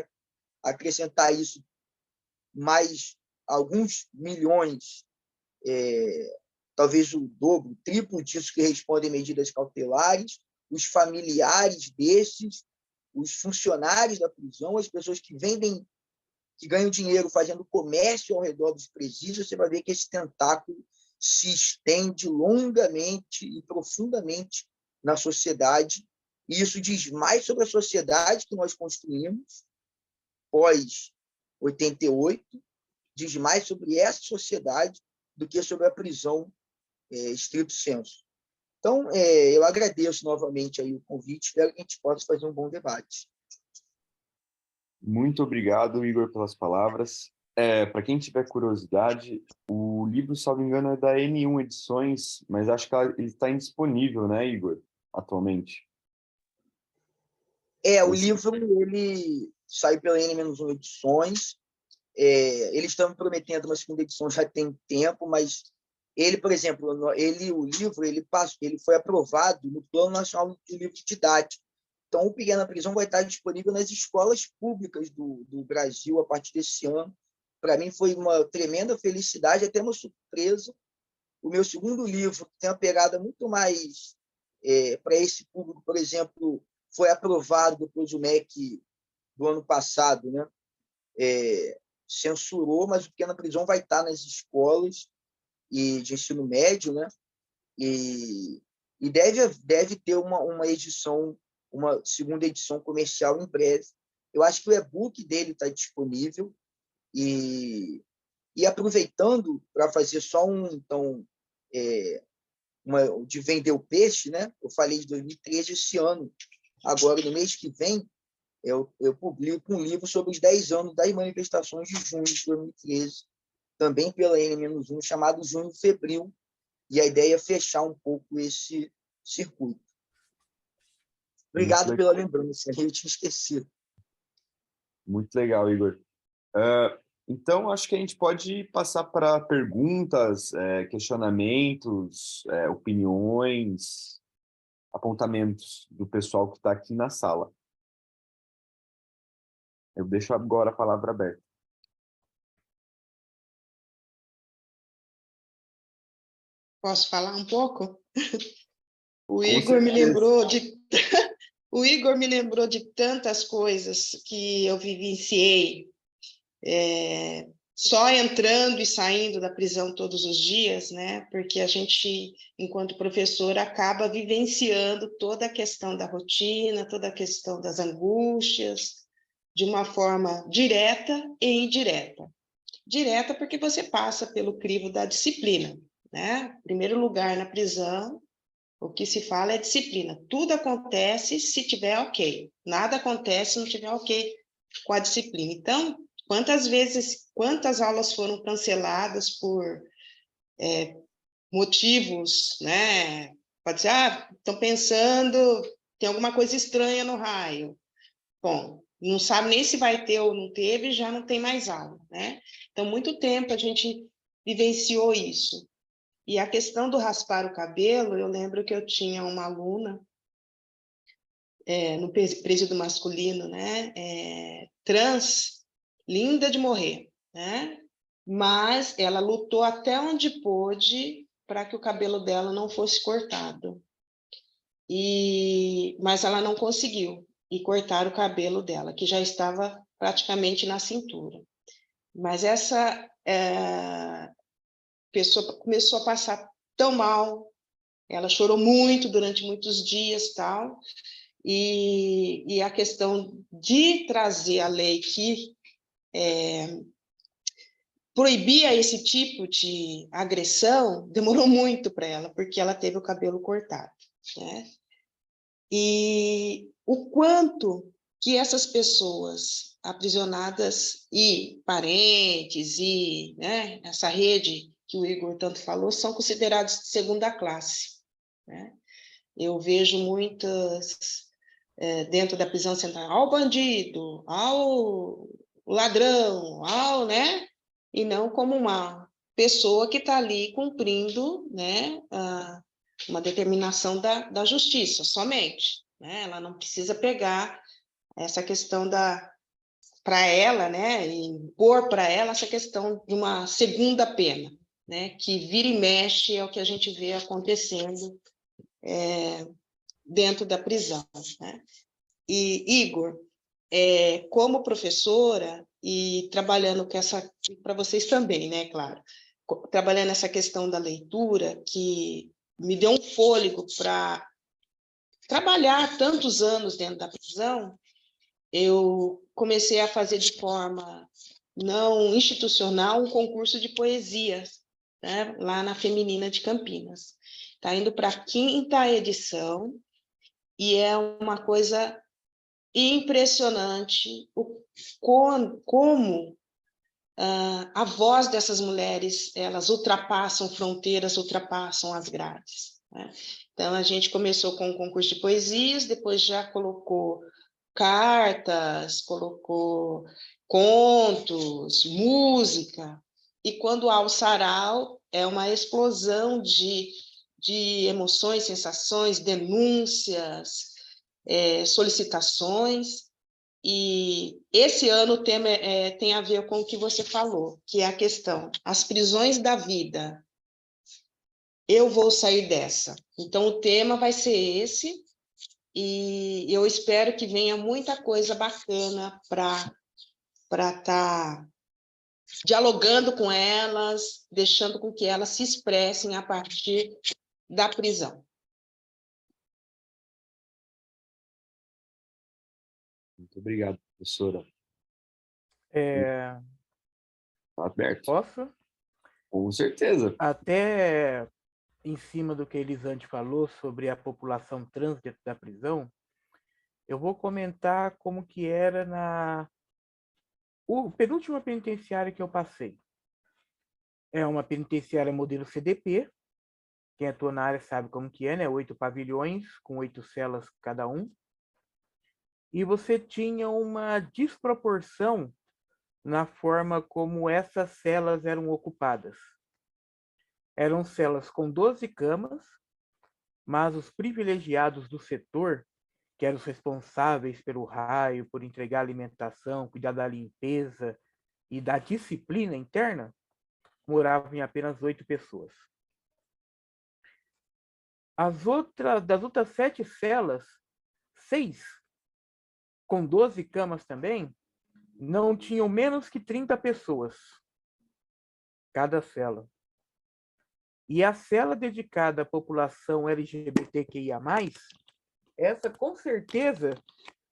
acrescentar isso mais alguns milhões, talvez o dobro, o triplo disso que respondem medidas cautelares, os familiares desses, os funcionários da prisão, as pessoas que ganham dinheiro fazendo comércio ao redor dos presídios, você vai ver que esse tentáculo se estende longamente e profundamente na sociedade, e isso diz mais sobre a sociedade que nós construímos pós-88, diz mais sobre essa sociedade do que sobre a prisão estrito sensu. Então, eu agradeço novamente aí o convite, espero que a gente possa fazer um bom debate. Muito obrigado, Igor, pelas palavras. Para quem tiver curiosidade, o livro, salvo engano, é da N1 Edições, mas acho que ele está indisponível, né, Igor, atualmente? O livro ele saiu pela N-1 Edições. Eles estão prometendo uma segunda edição já tem tempo, mas ele, por exemplo, o livro ele foi aprovado no Plano Nacional de Livros Didáticos. Então, o Pequena Prisão vai estar disponível nas escolas públicas do Brasil a partir desse ano. Para mim foi uma tremenda felicidade, até uma surpresa. O meu segundo livro tem uma pegada muito mais para esse público, por exemplo, foi aprovado depois do MEC do ano passado, né? Censurou, mas o Pequena Prisão vai estar nas escolas de ensino médio, né? E deve ter uma edição, uma segunda edição comercial em breve. Eu acho que o e-book dele está disponível. E aproveitando para fazer só de vender o peixe, né? Eu falei de 2013, esse ano. Agora, no mês que vem, eu publico um livro sobre os 10 anos das manifestações de junho de 2013, também pela N-1, chamado Junho Febril, e a ideia é fechar um pouco esse circuito. Obrigado pela lembrança, eu tinha esquecido. Muito legal, Igor. Então, acho que a gente pode passar para perguntas, questionamentos, opiniões, apontamentos do pessoal que está aqui na sala. Eu deixo agora a palavra aberta. Posso falar um pouco? O Com Igor me certeza. lembrou de o Igor me lembrou de tantas coisas que eu vivenciei, só entrando e saindo da prisão todos os dias, né? Porque a gente, enquanto professor, acaba vivenciando toda a questão da rotina, toda a questão das angústias, de uma forma direta e indireta. Direta porque você passa pelo crivo da disciplina, né? Em primeiro lugar, na prisão, o que se fala é disciplina. Tudo acontece se tiver ok. Nada acontece se não tiver ok com a disciplina. Então, quantas aulas foram canceladas por motivos, né? Pode ser, estão pensando, tem alguma coisa estranha no raio. Bom, não sabe nem se vai ter ou não teve, já não tem mais aula, né? Então, muito tempo a gente vivenciou isso. E a questão do raspar o cabelo, eu lembro que eu tinha uma aluna no presídio masculino, né? Trans, linda de morrer, né? Mas ela lutou até onde pôde para que o cabelo dela não fosse cortado. Mas ela não conseguiu e cortar o cabelo dela, que já estava praticamente na cintura. Mas essa pessoa começou a passar tão mal, ela chorou muito durante muitos dias, tal, e a questão de trazer a lei que proibia esse tipo de agressão demorou muito para ela, porque ela teve o cabelo cortado, né? E o quanto que essas pessoas aprisionadas e parentes e, né, essa rede que o Igor tanto falou são considerados de segunda classe, né? Eu vejo muitas dentro da prisão central, ao bandido, ao ladrão, né? E não como uma pessoa que está ali cumprindo, né, uma determinação da justiça somente, né? Ela não precisa pegar essa questão para ela, né, e impor para ela essa questão de uma segunda pena, né, que vira e mexe é o que a gente vê acontecendo dentro da prisão, né? E, Igor, como professora e trabalhando com essa, para vocês também, né, claro, trabalhando essa questão da leitura, que me deu um fôlego para trabalhar tantos anos dentro da prisão, eu comecei a fazer de forma não institucional um concurso de poesia, né, lá na Feminina de Campinas. Está indo para a 5ª edição, e é uma coisa impressionante como a voz dessas mulheres, elas ultrapassam fronteiras, ultrapassam as grades, né? Então, a gente começou com um concurso de poesias, depois já colocou cartas, colocou contos, música, e quando há o sarau, é uma explosão de emoções, sensações, denúncias, solicitações. E esse ano o tema tem a ver com o que você falou, que é a questão, as prisões da vida. Eu vou sair dessa. Então, o tema vai ser esse, e eu espero que venha muita coisa bacana para estar dialogando com elas, deixando com que elas se expressem a partir da prisão. Muito obrigado, professora. Tá Aberto. Posso? Com certeza. Até em cima do que a Elisande falou sobre a população trans dentro da prisão, eu vou comentar como que era o penúltimo penitenciário que eu passei. É uma penitenciária modelo CDP. Quem atua na área sabe como que é, né? 8 pavilhões, com 8 celas cada um. E você tinha uma desproporção na forma como essas celas eram ocupadas. Eram celas com 12 camas, mas os privilegiados do setor, que eram os responsáveis pelo raio, por entregar alimentação, cuidar da limpeza e da disciplina interna, moravam em apenas 8 pessoas. Das outras 7 celas, 6, com 12 camas também, não tinham menos que 30 pessoas, cada cela. E a cela dedicada à população LGBTQIA+, essa com certeza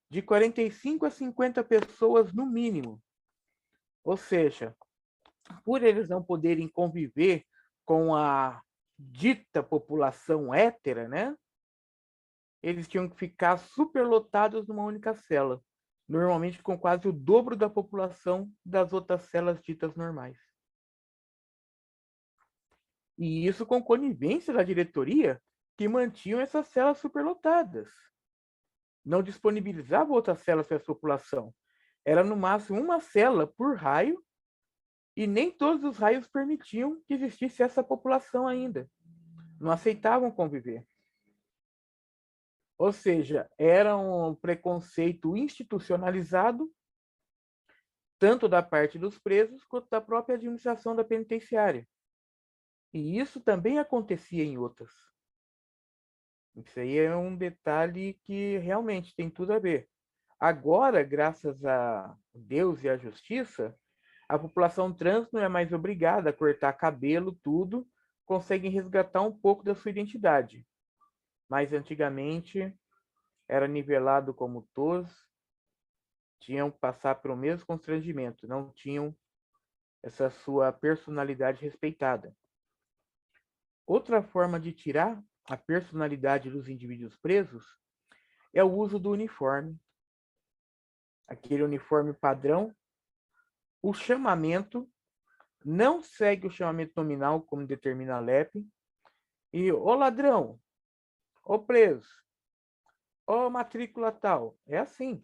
de 45 a 50 pessoas no mínimo. Ou seja, por eles não poderem conviver com a dita população hétera, né? Eles tinham que ficar superlotados numa única cela, normalmente com quase o dobro da população das outras celas ditas normais. E isso com conivência da diretoria, que mantinham essas celas superlotadas. Não disponibilizava outras celas para a população. Era no máximo uma cela por raio, e nem todos os raios permitiam que existisse essa população ainda. Não aceitavam conviver. Ou seja, era um preconceito institucionalizado, tanto da parte dos presos quanto da própria administração da penitenciária. E isso também acontecia em outras. Isso aí é um detalhe que realmente tem tudo a ver. Agora, graças a Deus e à justiça, a população trans não é mais obrigada a cortar cabelo, tudo, conseguem resgatar um pouco da sua identidade. Mas antigamente era nivelado como todos, tinham que passar pelo mesmo constrangimento, não tinham essa sua personalidade respeitada. Outra forma de tirar a personalidade dos indivíduos presos é o uso do uniforme. Aquele uniforme padrão. O chamamento não segue o chamamento nominal, como determina a LEP. E o ladrão, o preso, o matrícula tal. É assim.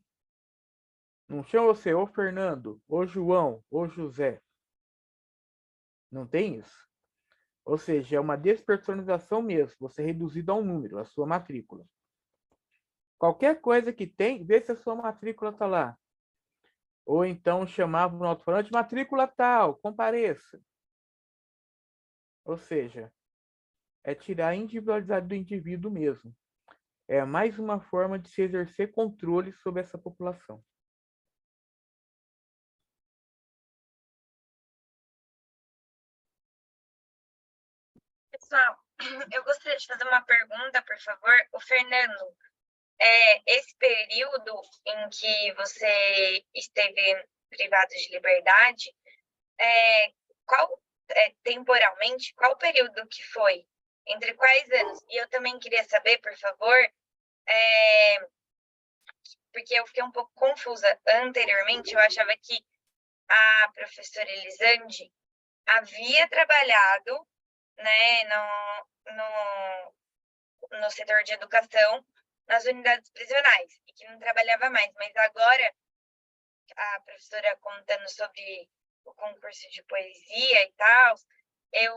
Não chama você o Fernando, o João, o José. Não tem isso. Ou seja, é uma despersonalização mesmo. Você é reduzido a um número, a sua matrícula. Qualquer coisa que tem, vê se a sua matrícula está lá. Ou então chamava no alto-falante, matrícula tal, compareça. Ou seja, é tirar a individualidade do indivíduo mesmo. É mais uma forma de se exercer controle sobre essa população. Pessoal, eu gostaria de fazer uma pergunta, por favor. O Fernando, esse período em que você esteve privado de liberdade, temporalmente, qual período que foi? Entre quais anos? E eu também queria saber, por favor, porque eu fiquei um pouco confusa anteriormente, eu achava que a professora Elisande havia trabalhado, né, no setor de educação, nas unidades prisionais, e que não trabalhava mais. Mas agora, a professora contando sobre o concurso de poesia e tal, eu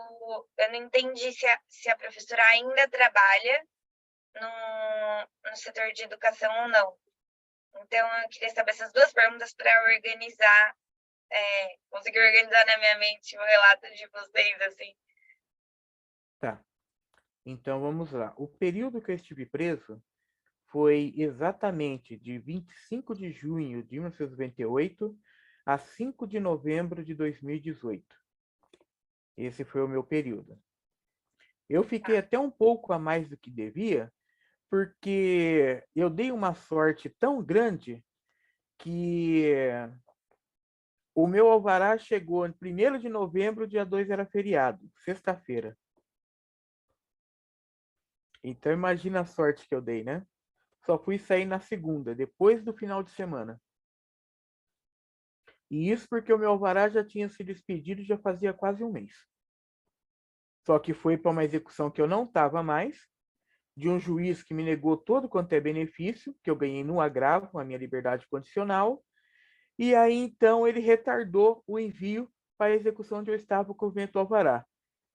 não entendi se a professora ainda trabalha no setor de educação ou não. Então, eu queria saber essas duas perguntas para organizar, conseguir organizar na minha mente o relato de vocês, assim. Tá. Então, vamos lá. O período que eu estive preso foi exatamente de 25 de junho de 1998 a 5 de novembro de 2018. Esse foi o meu período. Eu fiquei até um pouco a mais do que devia, porque eu dei uma sorte tão grande que o meu alvará chegou em 1º de novembro, dia 2 era feriado, sexta-feira. Então imagina a sorte que eu dei, né? Só fui sair na segunda, depois do final de semana. E isso porque o meu alvará já tinha sido expedido já fazia quase um mês. só que foi para uma execução que eu não estava mais, de um juiz que me negou todo quanto é benefício, que eu ganhei no agravo, a minha liberdade condicional, e aí então ele retardou o envio para a execução onde eu estava com o vento alvará.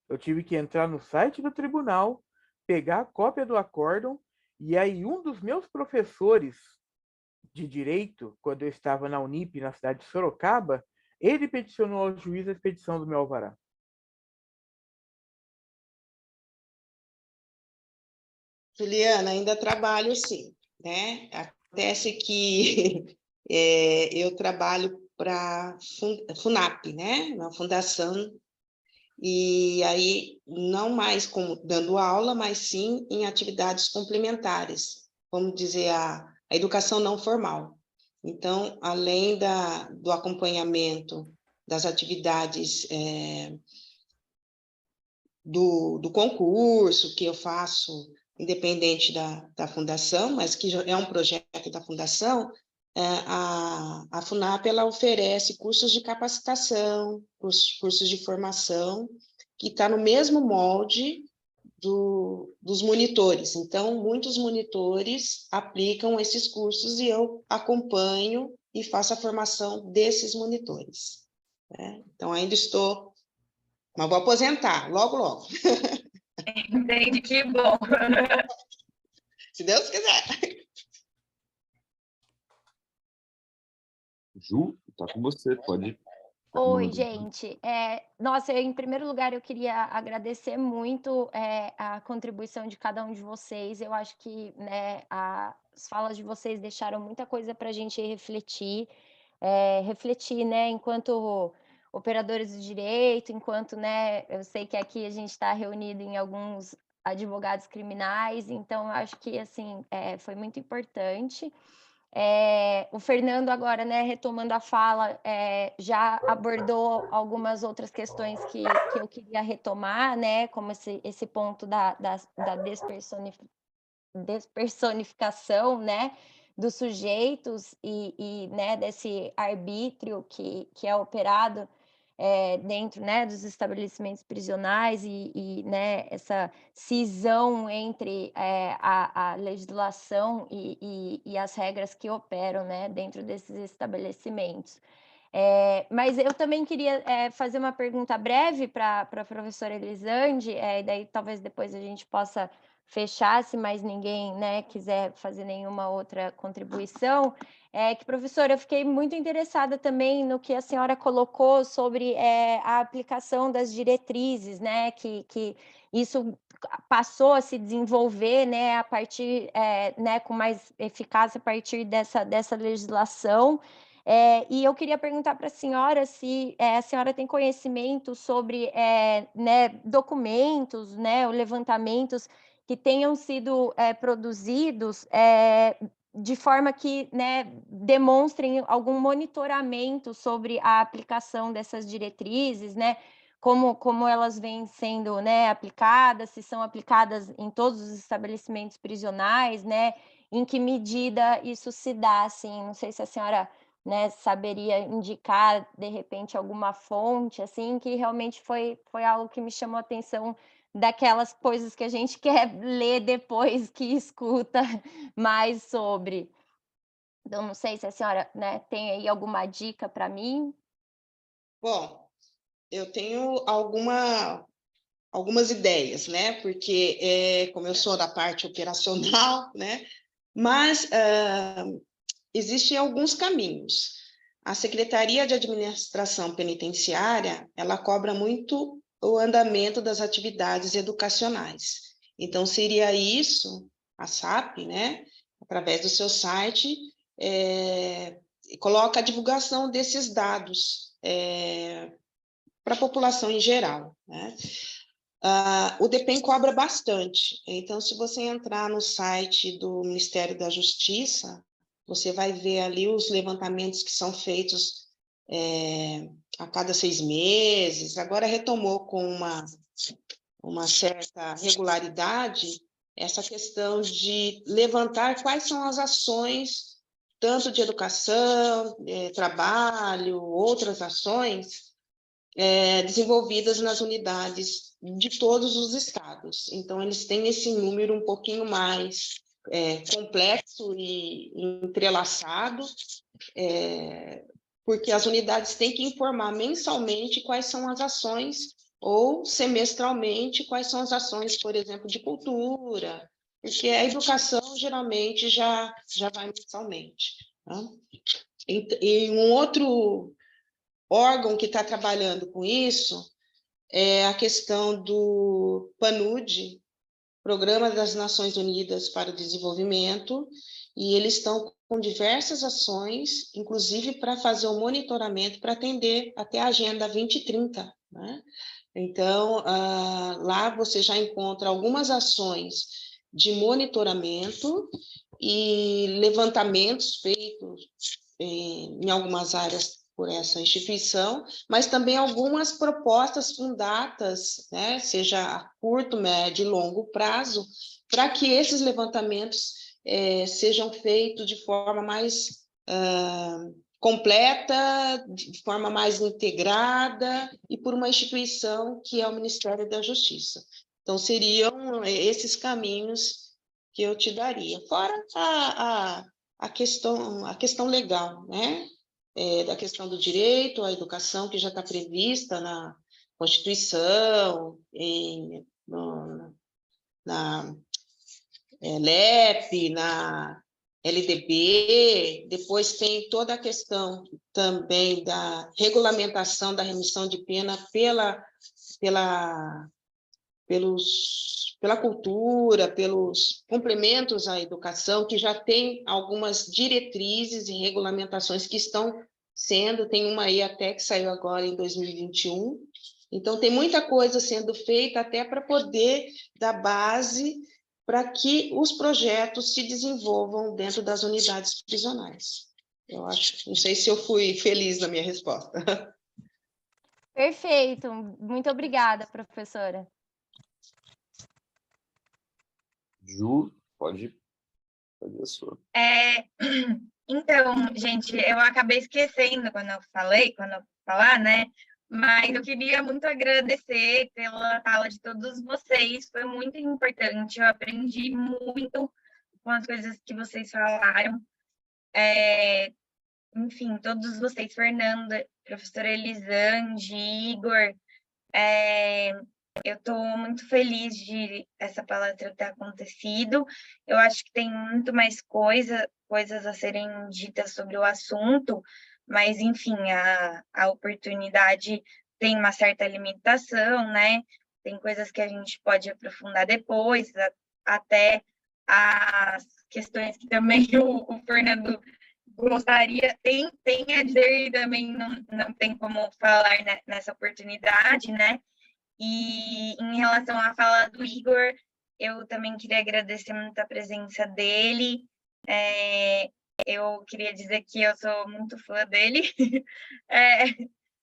Eu tive que entrar no site do tribunal, pegar a cópia do acórdão, e aí um dos meus professores de direito, quando eu estava na Unip, na cidade de Sorocaba, ele peticionou ao juiz a expedição do meu alvará. Juliana, ainda trabalho sim, né? Acontece que eu trabalho para a FUNAP, né? Na fundação, e aí não mais como dando aula, mas sim em atividades complementares, vamos dizer, a educação não formal. Então, além do acompanhamento das atividades do concurso que eu faço, independente da fundação, mas que é um projeto da fundação, a FUNAP ela oferece cursos de capacitação, cursos de formação, que está no mesmo molde dos monitores. Então, muitos monitores aplicam esses cursos e eu acompanho e faço a formação desses monitores, né? Então, ainda estou, mas vou aposentar logo, logo. Entendi, que bom. Se Deus quiser. Ju, tá com você, pode. Oi, gente. Nossa, em primeiro lugar, eu queria agradecer muito a contribuição de cada um de vocês. Eu acho que, né, as falas de vocês deixaram muita coisa para a gente refletir, né, enquanto operadores do direito, enquanto, né, eu sei que aqui a gente está reunido em alguns advogados criminais, então eu acho que, assim, foi muito importante. O Fernando agora, né, retomando a fala, já abordou algumas outras questões que eu queria retomar, né, como esse ponto da despersonificação, né, dos sujeitos e né, desse arbítrio que é operado dentro, né, dos estabelecimentos prisionais e né, essa cisão entre a legislação e as regras que operam, né, dentro desses estabelecimentos. Mas eu também queria fazer uma pergunta breve para a professora Elisande, e daí talvez depois a gente possa fechar, se mais ninguém, né, quiser fazer nenhuma outra contribuição. Que, professora, eu fiquei muito interessada também no que a senhora colocou sobre a aplicação das diretrizes, né, que isso passou a se desenvolver, né, a partir, né, com mais eficácia a partir dessa legislação. E eu queria perguntar para a senhora se a senhora tem conhecimento sobre né, documentos, né, ou levantamentos que tenham sido produzidos de forma que né, demonstrem algum monitoramento sobre a aplicação dessas diretrizes, né, como elas vêm sendo né, aplicadas, se são aplicadas em todos os estabelecimentos prisionais, né, em que medida isso se dá, assim, não sei se a senhora né, saberia indicar, de repente, alguma fonte, assim, que realmente foi algo que me chamou a atenção, daquelas coisas que a gente quer ler depois que escuta mais sobre. Então, não sei se a senhora né, tem aí alguma dica para mim. Bom, eu tenho algumas ideias, né? Porque, como eu sou da parte operacional, né? Mas existem alguns caminhos. A Secretaria de Administração Penitenciária, ela cobra muito o andamento das atividades educacionais. Então, seria isso, a SAP, né? Através do seu site, coloca a divulgação desses dados para a população em geral, né? O DEPEN cobra bastante, então, se você entrar no site do Ministério da Justiça, você vai ver ali os levantamentos que são feitos a cada 6 meses, agora retomou com uma certa regularidade essa questão de levantar quais são as ações, tanto de educação, trabalho, outras ações, desenvolvidas nas unidades de todos os estados. Então, eles têm esse número um pouquinho mais complexo e entrelaçado, porque as unidades têm que informar mensalmente quais são as ações, ou semestralmente quais são as ações, por exemplo, de cultura, porque a educação geralmente já vai mensalmente. Tá? E um outro órgão que está trabalhando com isso é a questão do PNUD, Programa das Nações Unidas para o Desenvolvimento, e eles estão com diversas ações, inclusive para fazer o monitoramento, para atender até a Agenda 2030, né? Então, lá você já encontra algumas ações de monitoramento e levantamentos feitos em algumas áreas por essa instituição, mas também algumas propostas com datas, né, seja a curto, médio e longo prazo, para que esses levantamentos sejam feitos de forma mais completa, de forma mais integrada e por uma instituição que é o Ministério da Justiça. Então, seriam esses caminhos que eu te daria. Fora a questão legal, né? Da questão do direito à educação, que já está prevista na Constituição, na LEP, na LDB, depois tem toda a questão também da regulamentação da remissão de pena pela cultura, pelos complementos à educação, que já tem algumas diretrizes e regulamentações que estão tem uma aí até que saiu agora em 2021, então tem muita coisa sendo feita até para poder dar base para que os projetos se desenvolvam dentro das unidades prisionais. Eu acho, não sei se eu fui feliz na minha resposta. Perfeito, muito obrigada, professora. Ju, pode fazer a sua. Então, gente, eu acabei esquecendo quando eu falar, né? Mas eu queria muito agradecer pela fala de todos vocês, foi muito importante, eu aprendi muito com as coisas que vocês falaram. Enfim, todos vocês, Fernanda, professora Elisande, Igor, eu estou muito feliz de essa palestra ter acontecido. Eu acho que tem muito mais coisas a serem ditas sobre o assunto, mas, enfim, a oportunidade tem uma certa limitação, né? Tem coisas que a gente pode aprofundar depois, até as questões que também o Fernando gostaria, tem a dizer e também não tem como falar nessa oportunidade, né? E em relação à fala do Igor, eu também queria agradecer muito a presença dele. Eu queria dizer que eu sou muito fã dele.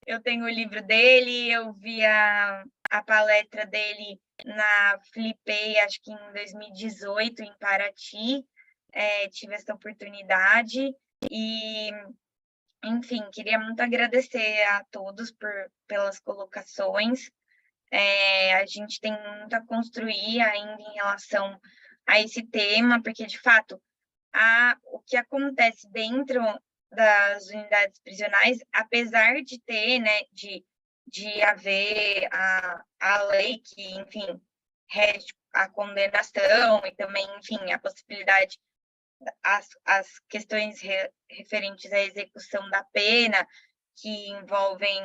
Eu tenho o livro dele, eu vi a palestra dele na Flipei, acho que em 2018, em Paraty. Tive essa oportunidade e, enfim, queria muito agradecer a todos pelas colocações. A gente tem muito a construir ainda em relação a esse tema, porque, de fato, o que acontece dentro das unidades prisionais, apesar de ter, né, de haver a lei que, enfim, rege a condenação e também, enfim, a possibilidade, as questões referentes à execução da pena, que envolvem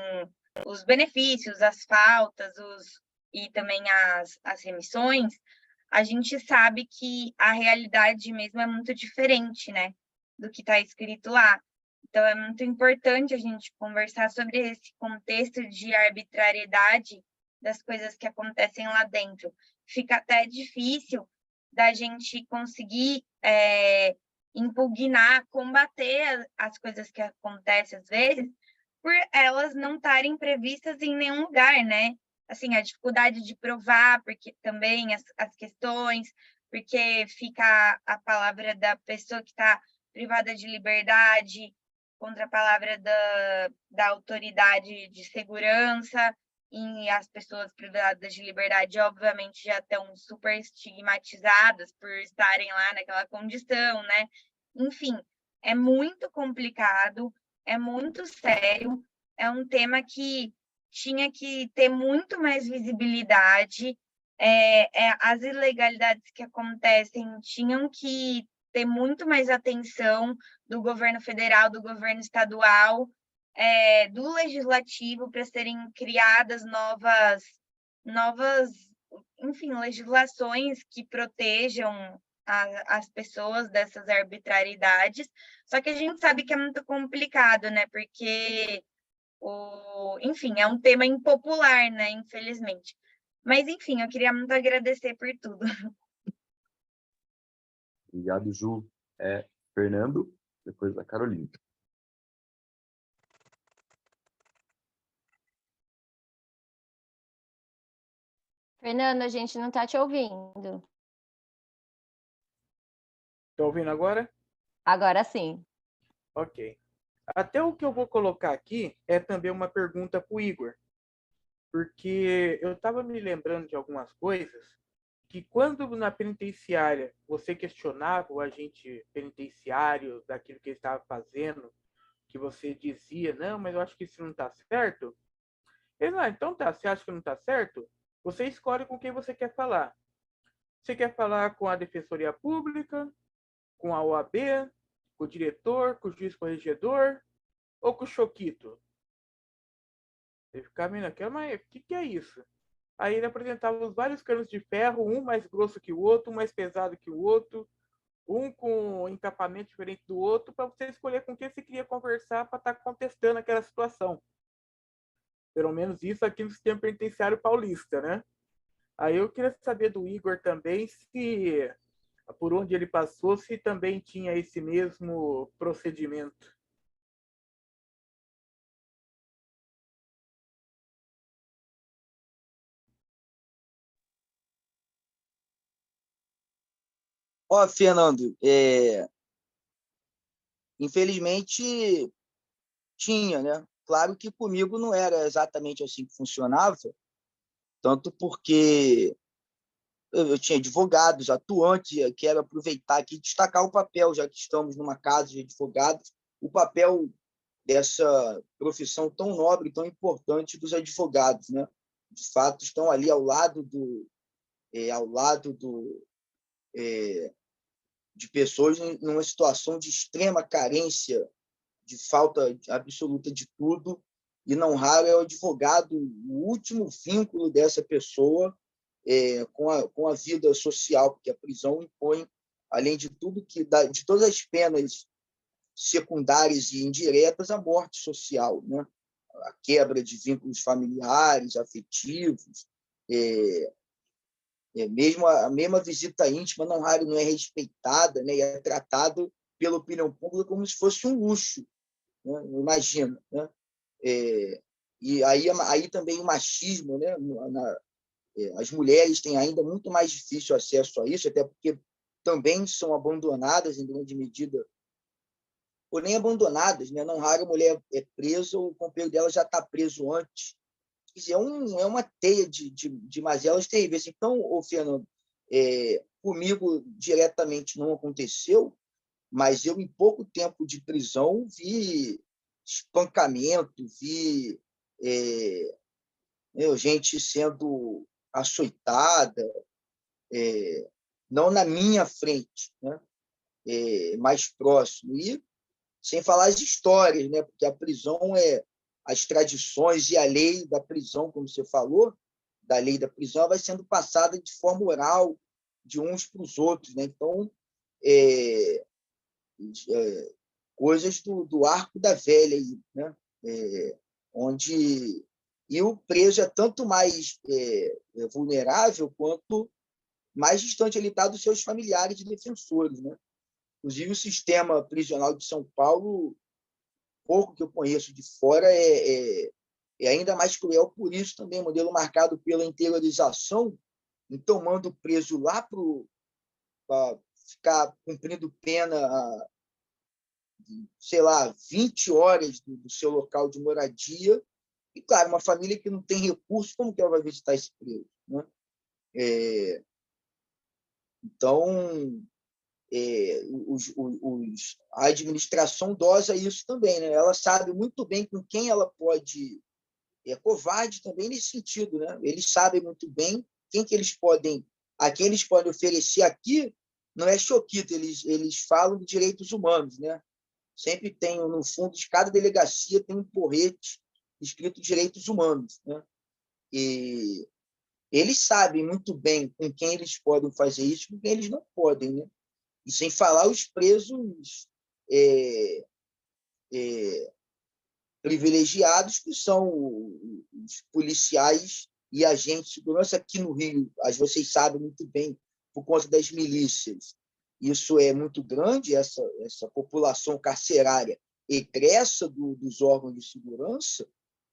os benefícios, as faltas e também as remissões, a gente sabe que a realidade mesmo é muito diferente, né, do que está escrito lá. Então, é muito importante a gente conversar sobre esse contexto de arbitrariedade das coisas que acontecem lá dentro. Fica até difícil da gente conseguir impugnar, combater as coisas que acontecem às vezes, por elas não estarem previstas em nenhum lugar, né? Assim, a dificuldade de provar, porque também as questões, porque fica a palavra da pessoa que está privada de liberdade, contra a palavra da autoridade de segurança, e as pessoas privadas de liberdade, obviamente, já estão super estigmatizadas por estarem lá naquela condição, né? Enfim, é muito complicado, é muito sério, é um tema que tinha que ter muito mais visibilidade, as ilegalidades que acontecem tinham que ter muito mais atenção do governo federal, do governo estadual, do legislativo, para serem criadas novas, enfim, legislações que protejam as pessoas dessas arbitrariedades. Só que a gente sabe que é muito complicado, né? Porque, enfim, é um tema impopular, né? Infelizmente. Mas, enfim, eu queria muito agradecer por tudo. Obrigado, Ju. Fernando, depois a Carolina. Fernando, a gente não está te ouvindo. Tá ouvindo agora? Agora sim. Ok. Até o que eu vou colocar aqui é também uma pergunta para o Igor, porque eu estava me lembrando de algumas coisas que quando na penitenciária você questionava o agente penitenciário daquilo que ele estava fazendo, que você dizia, não, mas eu acho que isso não está certo, ele, não, então tá, você acha que não está certo? Você escolhe com quem você quer falar. Você quer falar com a Defensoria Pública, com a OAB, com o diretor, com o juiz corregedor ou com o Choquito? Ele ficava vendo aqui, mas o que é isso? Aí ele apresentava os vários canos de ferro, um mais grosso que o outro, um mais pesado que o outro, um com encapamento diferente do outro, para você escolher com quem você queria conversar para estar contestando aquela situação. Pelo menos isso aqui no sistema penitenciário paulista, né? Aí eu queria saber do Igor também se, por onde ele passou, se também tinha esse mesmo procedimento. Ó, Fernando, infelizmente tinha, né? Claro que comigo não era exatamente assim que funcionava, tanto porque eu tinha advogados atuantes, quero aproveitar aqui e destacar o papel, já que estamos numa casa de advogados, o papel dessa profissão tão nobre, tão importante dos advogados, né? De fato, estão ali ao lado de pessoas numa situação de extrema carência, de falta absoluta de tudo, e não raro é o advogado o último vínculo dessa pessoa com a vida social, porque a prisão impõe, além de tudo de todas as penas secundárias e indiretas, a morte social, né? A quebra de vínculos familiares, afetivos, mesmo a mesma visita íntima não raro não é respeitada, né? E é tratado pela opinião pública como se fosse um luxo, né? Imagina, né? E aí também o machismo, né? As mulheres têm ainda muito mais difícil acesso a isso, até porque também são abandonadas em grande medida, ou nem abandonadas, né? Não raro a mulher é presa ou o companheiro dela já está preso antes. Quer dizer, é uma teia de mazelas terríveis. Então, Fernando, comigo diretamente não aconteceu, mas eu, em pouco tempo de prisão, vi espancamento, vi gente sendo açoitada, não na minha frente, né? Mais próximo. E sem falar as histórias, né? Porque a prisão as tradições e a lei da prisão, como você falou, da lei da prisão, vai sendo passada de forma oral de uns para os outros, né? Então, coisas do arco da velha, aí, né? Onde o preso é tanto mais vulnerável quanto mais distante ele está dos seus familiares e defensores, né? Inclusive, o sistema prisional de São Paulo, pouco que eu conheço de fora, é ainda mais cruel por isso também, modelo marcado pela interiorização, então manda o preso lá para ficar cumprindo pena sei lá, 20 horas do seu local de moradia. E, claro, uma família que não tem recursos, como que ela vai visitar esse preso, né? Então, a administração dosa isso também, né? Ela sabe muito bem com quem ela pode... É covarde também nesse sentido, né? Eles sabem muito bem a quem eles podem oferecer aqui. Não é choquito, eles falam de direitos humanos, né? Sempre tem, no fundo de cada delegacia, tem um porrete escrito direitos humanos, né? E eles sabem muito bem com quem eles podem fazer isso e com quem eles não podem, né? E sem falar os presos privilegiados, que são os policiais e agentes de segurança aqui no Rio. Vocês sabem muito bem, por conta das milícias. Isso é muito grande, essa população carcerária egressa dos órgãos de segurança,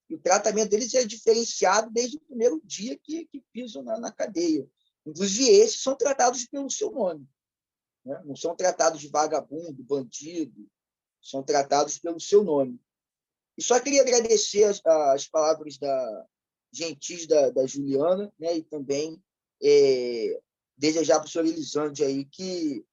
e o tratamento deles é diferenciado desde o primeiro dia que pisam na cadeia. Inclusive, esses são tratados pelo seu nome, né? Não são tratados de vagabundo, bandido, são tratados pelo seu nome. E só queria agradecer as palavras gentis da Juliana, né? E também desejar para o senhor Elisande aí que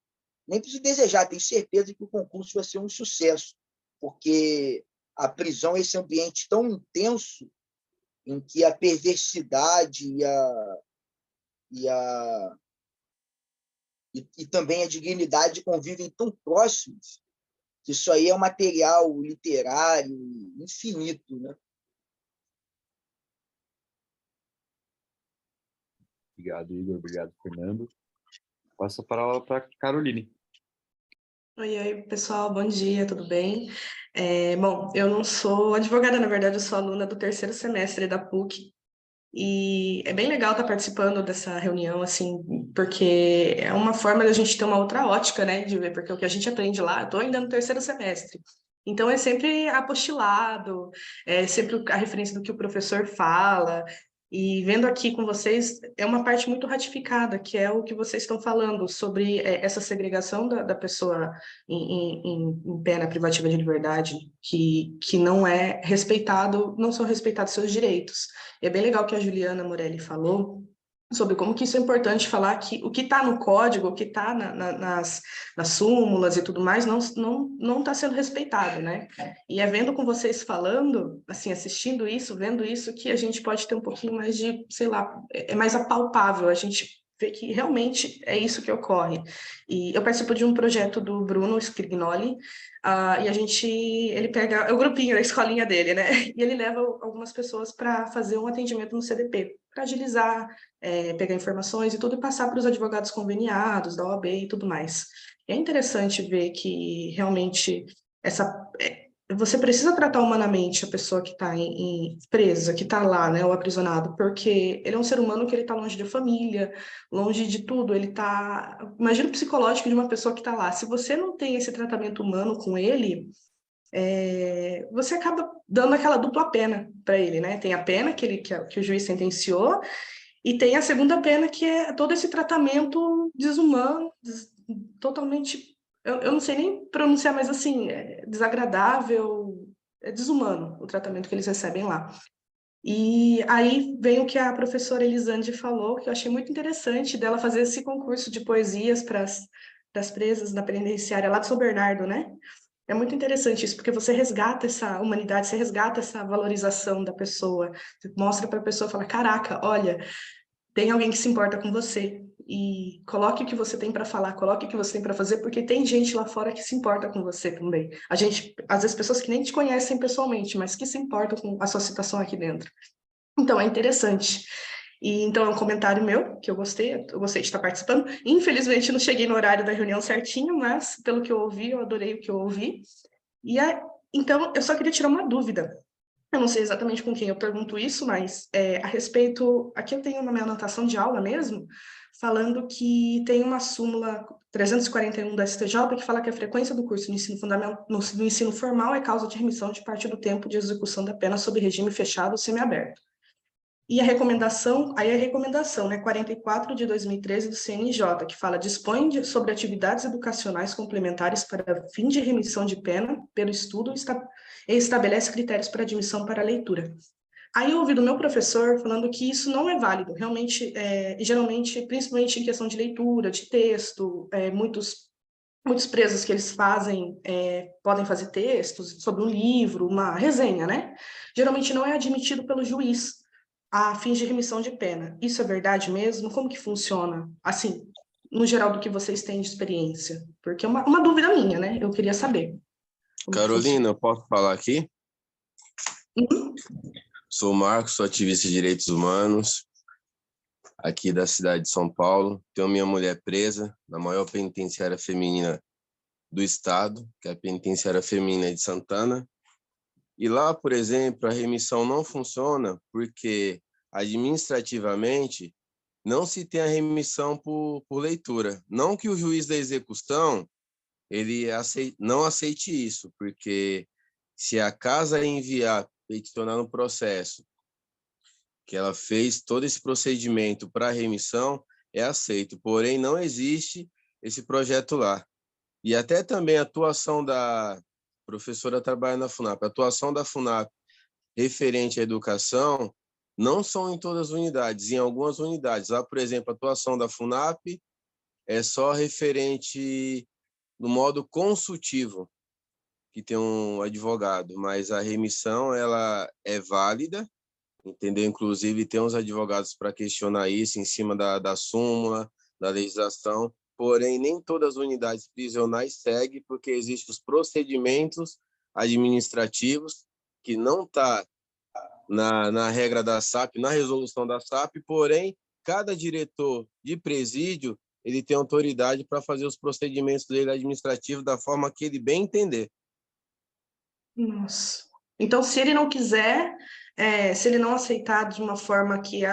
nem preciso desejar, tenho certeza que o concurso vai ser um sucesso, porque a prisão é esse ambiente tão intenso em que a perversidade e também a dignidade convivem tão próximos, que isso aí é um material literário infinito, né? Obrigado, Igor. Obrigado, Fernando. Passo a palavra para a Caroline. Oi, pessoal, bom dia, tudo bem? Bom, eu não sou advogada, na verdade, eu sou aluna do 3º semestre da PUC, e é bem legal estar participando dessa reunião, assim, porque é uma forma da gente ter uma outra ótica, né, de ver, porque o que a gente aprende lá, eu estou ainda no 3º semestre, então é sempre apostilado, é sempre a referência do que o professor fala. E vendo aqui com vocês, é uma parte muito ratificada, que é o que vocês estão falando sobre essa segregação da pessoa em pena privativa de liberdade, que não é respeitado, não são respeitados seus direitos. E é bem legal que a Juliana Morelli falou sobre como que isso é importante falar, que o que está no código, o que está nas súmulas e tudo mais, não está sendo respeitado, né? E é vendo com vocês falando, assim, assistindo isso, vendo isso, que a gente pode ter um pouquinho mais de, sei lá, é mais apalpável, a gente vê que realmente é isso que ocorre. E eu participo de um projeto do Bruno Scrignoli, e ele pega, é o grupinho da escolinha dele, né? E ele leva algumas pessoas para fazer um atendimento no CDP, para agilizar, pegar informações e tudo, e passar para os advogados conveniados, da OAB e tudo mais. É interessante ver que realmente você precisa tratar humanamente a pessoa que está presa, que está lá, né, ou aprisionado, porque ele é um ser humano que ele está longe da família, longe de tudo, ele está... Imagina o psicológico de uma pessoa que está lá. Se você não tem esse tratamento humano com ele, você acaba dando aquela dupla pena para ele, né? Tem a pena que o juiz sentenciou, e tem a segunda pena, que é todo esse tratamento desumano, totalmente... Eu não sei nem pronunciar, mas assim, desagradável, é desumano o tratamento que eles recebem lá. E aí vem o que a professora Elisande falou, que eu achei muito interessante, dela fazer esse concurso de poesias para as presas da penitenciária lá de São Bernardo, né? É muito interessante isso, porque você resgata essa humanidade, você resgata essa valorização da pessoa, você mostra para a pessoa, fala, caraca, olha, tem alguém que se importa com você, e coloque o que você tem para falar, coloque o que você tem para fazer, porque tem gente lá fora que se importa com você também. Às vezes, pessoas que nem te conhecem pessoalmente, mas que se importam com a sua situação aqui dentro. Então, é interessante. E, então, é um comentário meu, que eu gostei de estar participando. Infelizmente, não cheguei no horário da reunião certinho, mas, pelo que eu ouvi, eu adorei o que eu ouvi. Então, eu só queria tirar uma dúvida. Eu não sei exatamente com quem eu pergunto isso, mas a respeito... Aqui eu tenho uma minha anotação de aula mesmo, falando que tem uma súmula 341 da STJ que fala que a frequência do curso no ensino fundamental, no ensino formal é causa de remissão de parte do tempo de execução da pena sob regime fechado ou semiaberto. E a recomendação, né, 44 de 2013 do CNJ, que fala, dispõe sobre atividades educacionais complementares para fim de remissão de pena pelo estudo e estabelece critérios para admissão para leitura. Aí eu ouvi do meu professor falando que isso não é válido, realmente, geralmente, principalmente em questão de leitura, de texto, muitos presos que eles fazem, podem fazer textos sobre um livro, uma resenha, né? Geralmente não é admitido pelo juiz a fins de remissão de pena. Isso é verdade mesmo? Como que funciona? Assim, no geral, do que vocês têm de experiência? Porque é uma dúvida minha, né? Eu queria saber. Carolina, eu posso falar aqui? Uhum. Sou o Marcos, sou ativista de direitos humanos, aqui da cidade de São Paulo. Tenho minha mulher presa na maior penitenciária feminina do estado, que é a Penitenciária Feminina de Santana. E lá, por exemplo, a remissão não funciona porque, administrativamente, não se tem a remissão por leitura. Não que o juiz da execução ele não aceite isso, porque se a casa enviar, peticionar no processo, que ela fez todo esse procedimento para remissão, é aceito. Porém, não existe esse projeto lá. E até também a atuação da professora trabalha na FUNAP, a atuação da FUNAP referente à educação não são em todas as unidades, em algumas unidades. Lá, por exemplo, a atuação da FUNAP é só referente no modo consultivo, que tem um advogado, mas a remissão ela é válida, entendeu? Inclusive, tem uns advogados para questionar isso em cima da súmula, da legislação, porém, nem todas as unidades prisionais seguem, porque existem os procedimentos administrativos que não está na regra da SAP, na resolução da SAP, porém, cada diretor de presídio ele tem autoridade para fazer os procedimentos dele administrativos da forma que ele bem entender. Nossa. Então, se ele não quiser, se ele não aceitar de uma forma que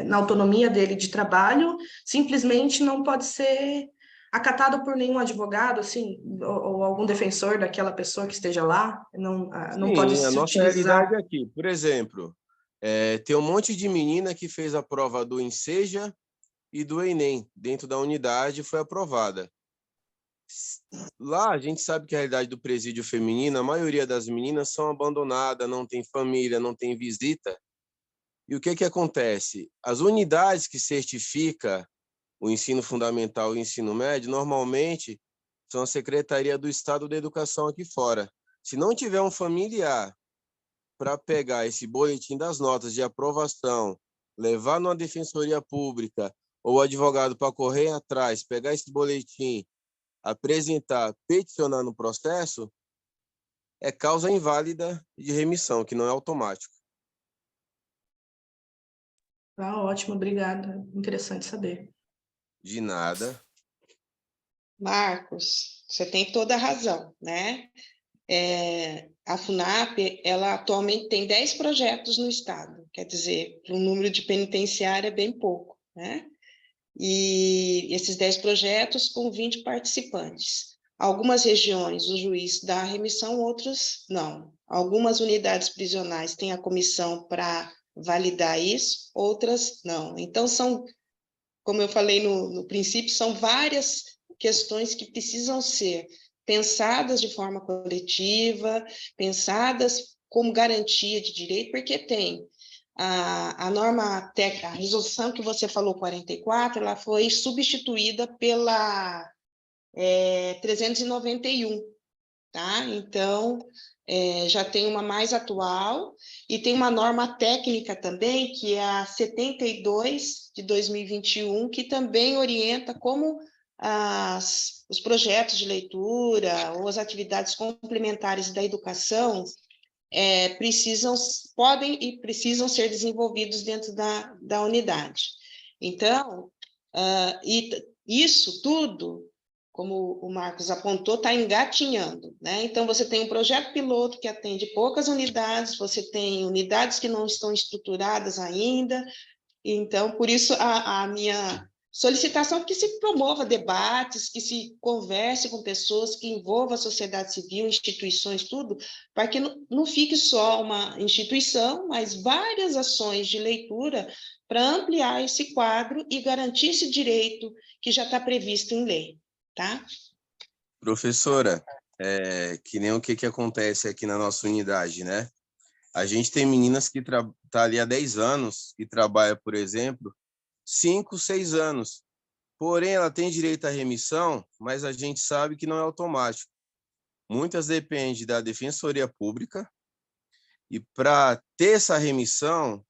na autonomia dele de trabalho, simplesmente não pode ser acatado por nenhum advogado, assim, ou algum defensor daquela pessoa que esteja lá, não pode Sim, a se nossa realidade utilizar. aqui, por exemplo, tem um monte de menina que fez a prova do Enseja e do Enem dentro da unidade, foi aprovada. Lá a gente sabe que a realidade do presídio feminino, a maioria das meninas são abandonadas, não tem família, não tem visita. E o que acontece? As unidades que certificam o ensino fundamental e o ensino médio, normalmente são a Secretaria do Estado da Educação aqui fora. Se não tiver um familiar para pegar esse boletim das notas de aprovação, levar numa defensoria pública ou o advogado para correr atrás, pegar esse boletim, apresentar, peticionar no processo, é causa inválida de remissão, que não é automático. Ah, ótimo, obrigada. Interessante saber. De nada. Marcos, você tem toda a razão, né? A FUNAP, ela atualmente tem 10 projetos no estado, quer dizer, o número de penitenciária é bem pouco, né? E esses 10 projetos com 20 participantes. Algumas regiões o juiz dá a remissão, outras não. Algumas unidades prisionais têm a comissão para validar isso, outras não. Então, como eu falei no princípio, são várias questões que precisam ser pensadas de forma coletiva, pensadas como garantia de direito, porque tem a norma técnica, a resolução que você falou, 44, ela foi substituída pela 391, tá? Então, já tem uma mais atual, e tem uma norma técnica também, que é a 72 de 2021, que também orienta como os projetos de leitura ou as atividades complementares da educação podem e precisam ser desenvolvidos dentro da unidade. Então, isso tudo, como o Marcos apontou, está engatinhando, né? Então, você tem um projeto piloto que atende poucas unidades, você tem unidades que não estão estruturadas ainda, então, por isso, a minha Solicitação que se promova debates, que se converse com pessoas, que envolva a sociedade civil, instituições, tudo, para que não fique só uma instituição, mas várias ações de leitura para ampliar esse quadro e garantir esse direito que já está previsto em lei, tá? Professora, que nem o que acontece aqui na nossa unidade, né? A gente tem meninas que tá ali há 10 anos, que trabalha, por exemplo, 5, 6 anos. Porém, ela tem direito à remissão, mas a gente sabe que não é automático. Muitas dependem da Defensoria Pública, e para ter essa remissão,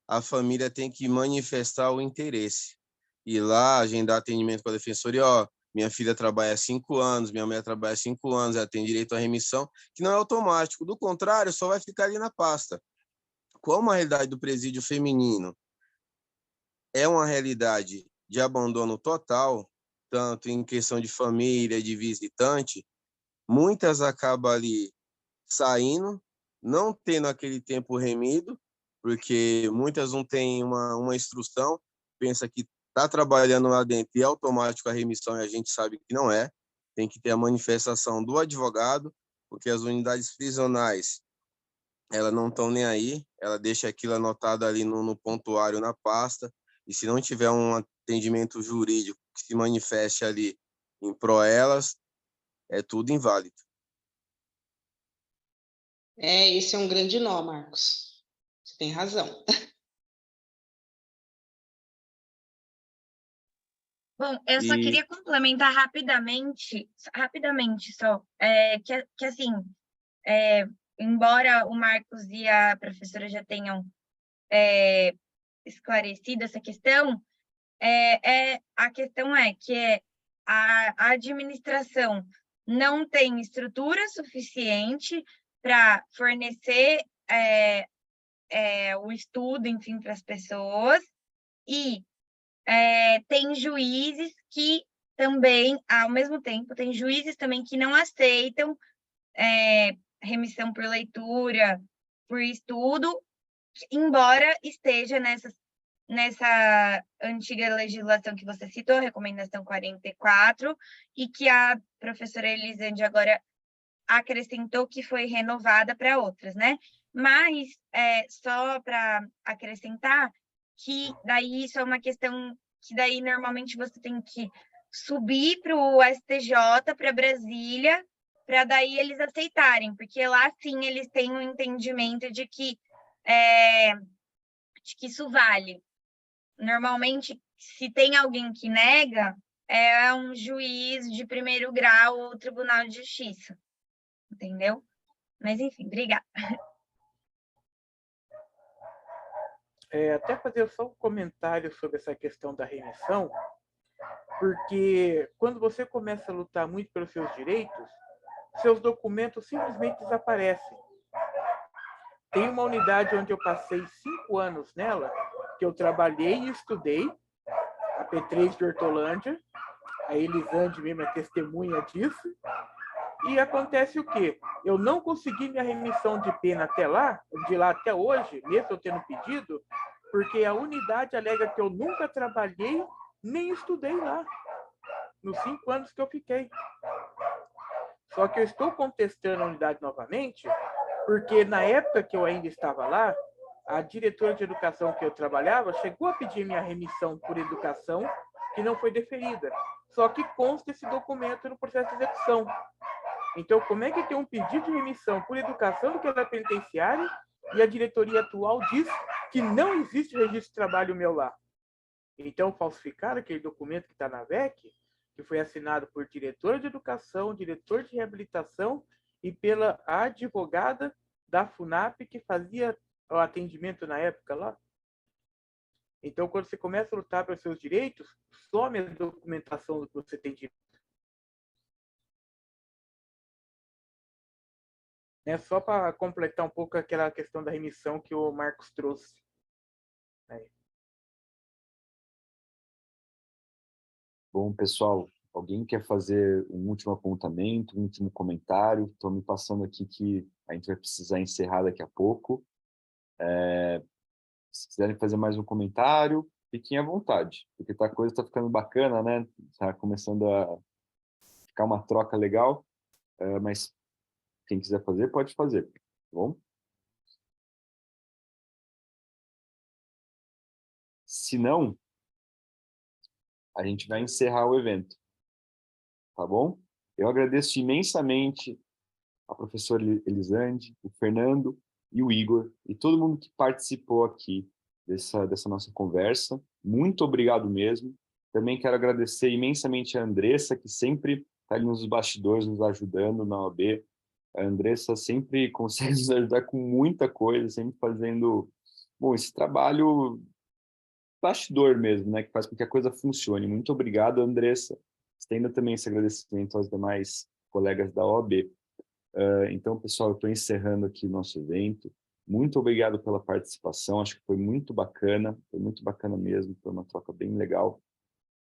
a família tem que manifestar o interesse. Ir lá, agendar atendimento com a Defensoria, ó, minha filha trabalha há 5 anos, minha mulher trabalha há 5 anos, ela tem direito à remissão, que não é automático. Do contrário, só vai ficar ali na pasta. Como a realidade do presídio feminino é uma realidade de abandono total, tanto em questão de família, de visitante, muitas acabam ali saindo, não tendo aquele tempo remido, porque muitas não têm uma instrução, pensa que está trabalhando lá dentro e é automático a remissão, e a gente sabe que não é. Tem que ter a manifestação do advogado, porque as unidades prisionais, elas não estão nem aí, ela deixa aquilo anotado ali no pontuário, na pasta, e se não tiver um atendimento jurídico que se manifeste ali em pró elas, é tudo inválido. Esse é um grande nó, Marcos. Você tem razão. Bom, eu só queria complementar rapidamente só, que assim, embora o Marcos e a professora já tenham esclarecido essa questão, a questão é que a administração não tem estrutura suficiente para fornecer o estudo, enfim, para as pessoas, e tem juízes que também, ao mesmo tempo, tem juízes também que não aceitam remissão por leitura, por estudo, embora esteja nessa antiga legislação que você citou, recomendação 44, e que a professora Elisande agora acrescentou que foi renovada para outras, né? Mas, só para acrescentar, que daí isso é uma questão que daí normalmente você tem que subir para o STJ, para Brasília, para daí eles aceitarem, porque lá sim eles têm um entendimento de que isso vale. Normalmente, se tem alguém que nega, é um juiz de primeiro grau ou Tribunal de Justiça, entendeu? Mas, enfim, obrigada. Até fazer só um comentário sobre essa questão da remissão, porque quando você começa a lutar muito pelos seus direitos, seus documentos simplesmente desaparecem. Tem uma unidade onde eu passei 5 anos nela, que eu trabalhei e estudei, a P3 de Hortolândia, a Elisande mesmo é testemunha disso, e acontece o quê? Eu não consegui minha remissão de pena até lá, de lá até hoje, mesmo eu tendo pedido, porque a unidade alega que eu nunca trabalhei nem estudei lá, nos 5 anos que eu fiquei. Só que eu estou contestando a unidade novamente, porque na época que eu ainda estava lá, a diretora de educação que eu trabalhava chegou a pedir minha remissão por educação, que não foi deferida. Só que consta esse documento no processo de execução. Então, como é que tem um pedido de remissão por educação do que é penitenciária e a diretoria atual diz que não existe registro de trabalho meu lá? Então, falsificaram aquele documento que está na VEC, que foi assinado por diretor de educação, diretor de reabilitação e pela advogada da FUNAP que fazia o atendimento na época lá. Então, quando você começa a lutar pelos seus direitos, some a documentação do que você tem direito. Só para completar um pouco aquela questão da remissão que o Marcos trouxe. Bom, pessoal, alguém quer fazer um último apontamento, um último comentário? Estou me passando aqui que a gente vai precisar encerrar daqui a pouco. Se quiserem fazer mais um comentário, fiquem à vontade, porque a coisa está ficando bacana, né? Está começando a ficar uma troca legal, mas quem quiser fazer, pode fazer, tá bom? Se não, a gente vai encerrar o evento, tá bom? Eu agradeço imensamente a professora Elisande, o Fernando e o Igor, e todo mundo que participou aqui dessa nossa conversa. Muito obrigado mesmo. Também quero agradecer imensamente a Andressa, que sempre está ali nos bastidores, nos ajudando na OAB. A Andressa sempre consegue nos ajudar com muita coisa, sempre fazendo, bom, esse trabalho bastidor mesmo, né, que faz com que a coisa funcione. Muito obrigado, Andressa. Estendo também esse agradecimento aos demais colegas da OAB. Então, pessoal, eu estou encerrando aqui o nosso evento. Muito obrigado pela participação, acho que foi muito bacana mesmo, foi uma troca bem legal.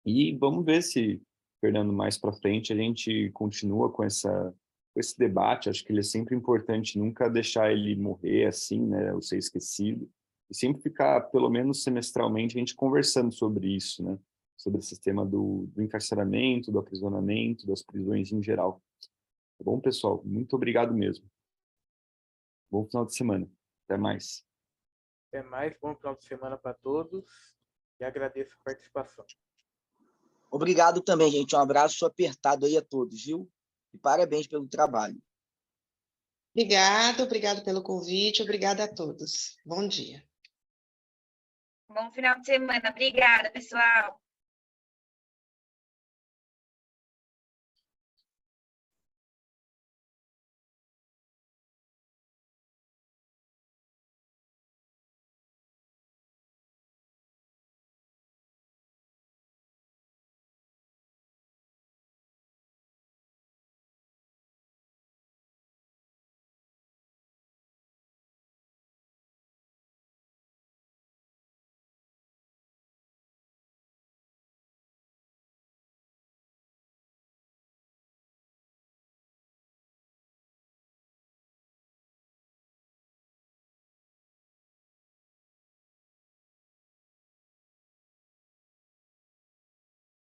E vamos ver se, Fernando, mais para frente a gente continua com esse debate. Acho que ele é sempre importante, nunca deixar ele morrer assim, né, ou ser esquecido, e sempre ficar, pelo menos semestralmente, a gente conversando sobre isso, né, sobre esse tema do encarceramento, do aprisionamento, das prisões em geral. Tá bom, pessoal? Muito obrigado mesmo. Bom final de semana. Até mais. Até mais, bom final de semana para todos e agradeço a participação. Obrigado também, gente. Um abraço apertado aí a todos, viu? E parabéns pelo trabalho. Obrigado pelo convite, obrigada a todos. Bom dia. Bom final de semana. Obrigada, pessoal.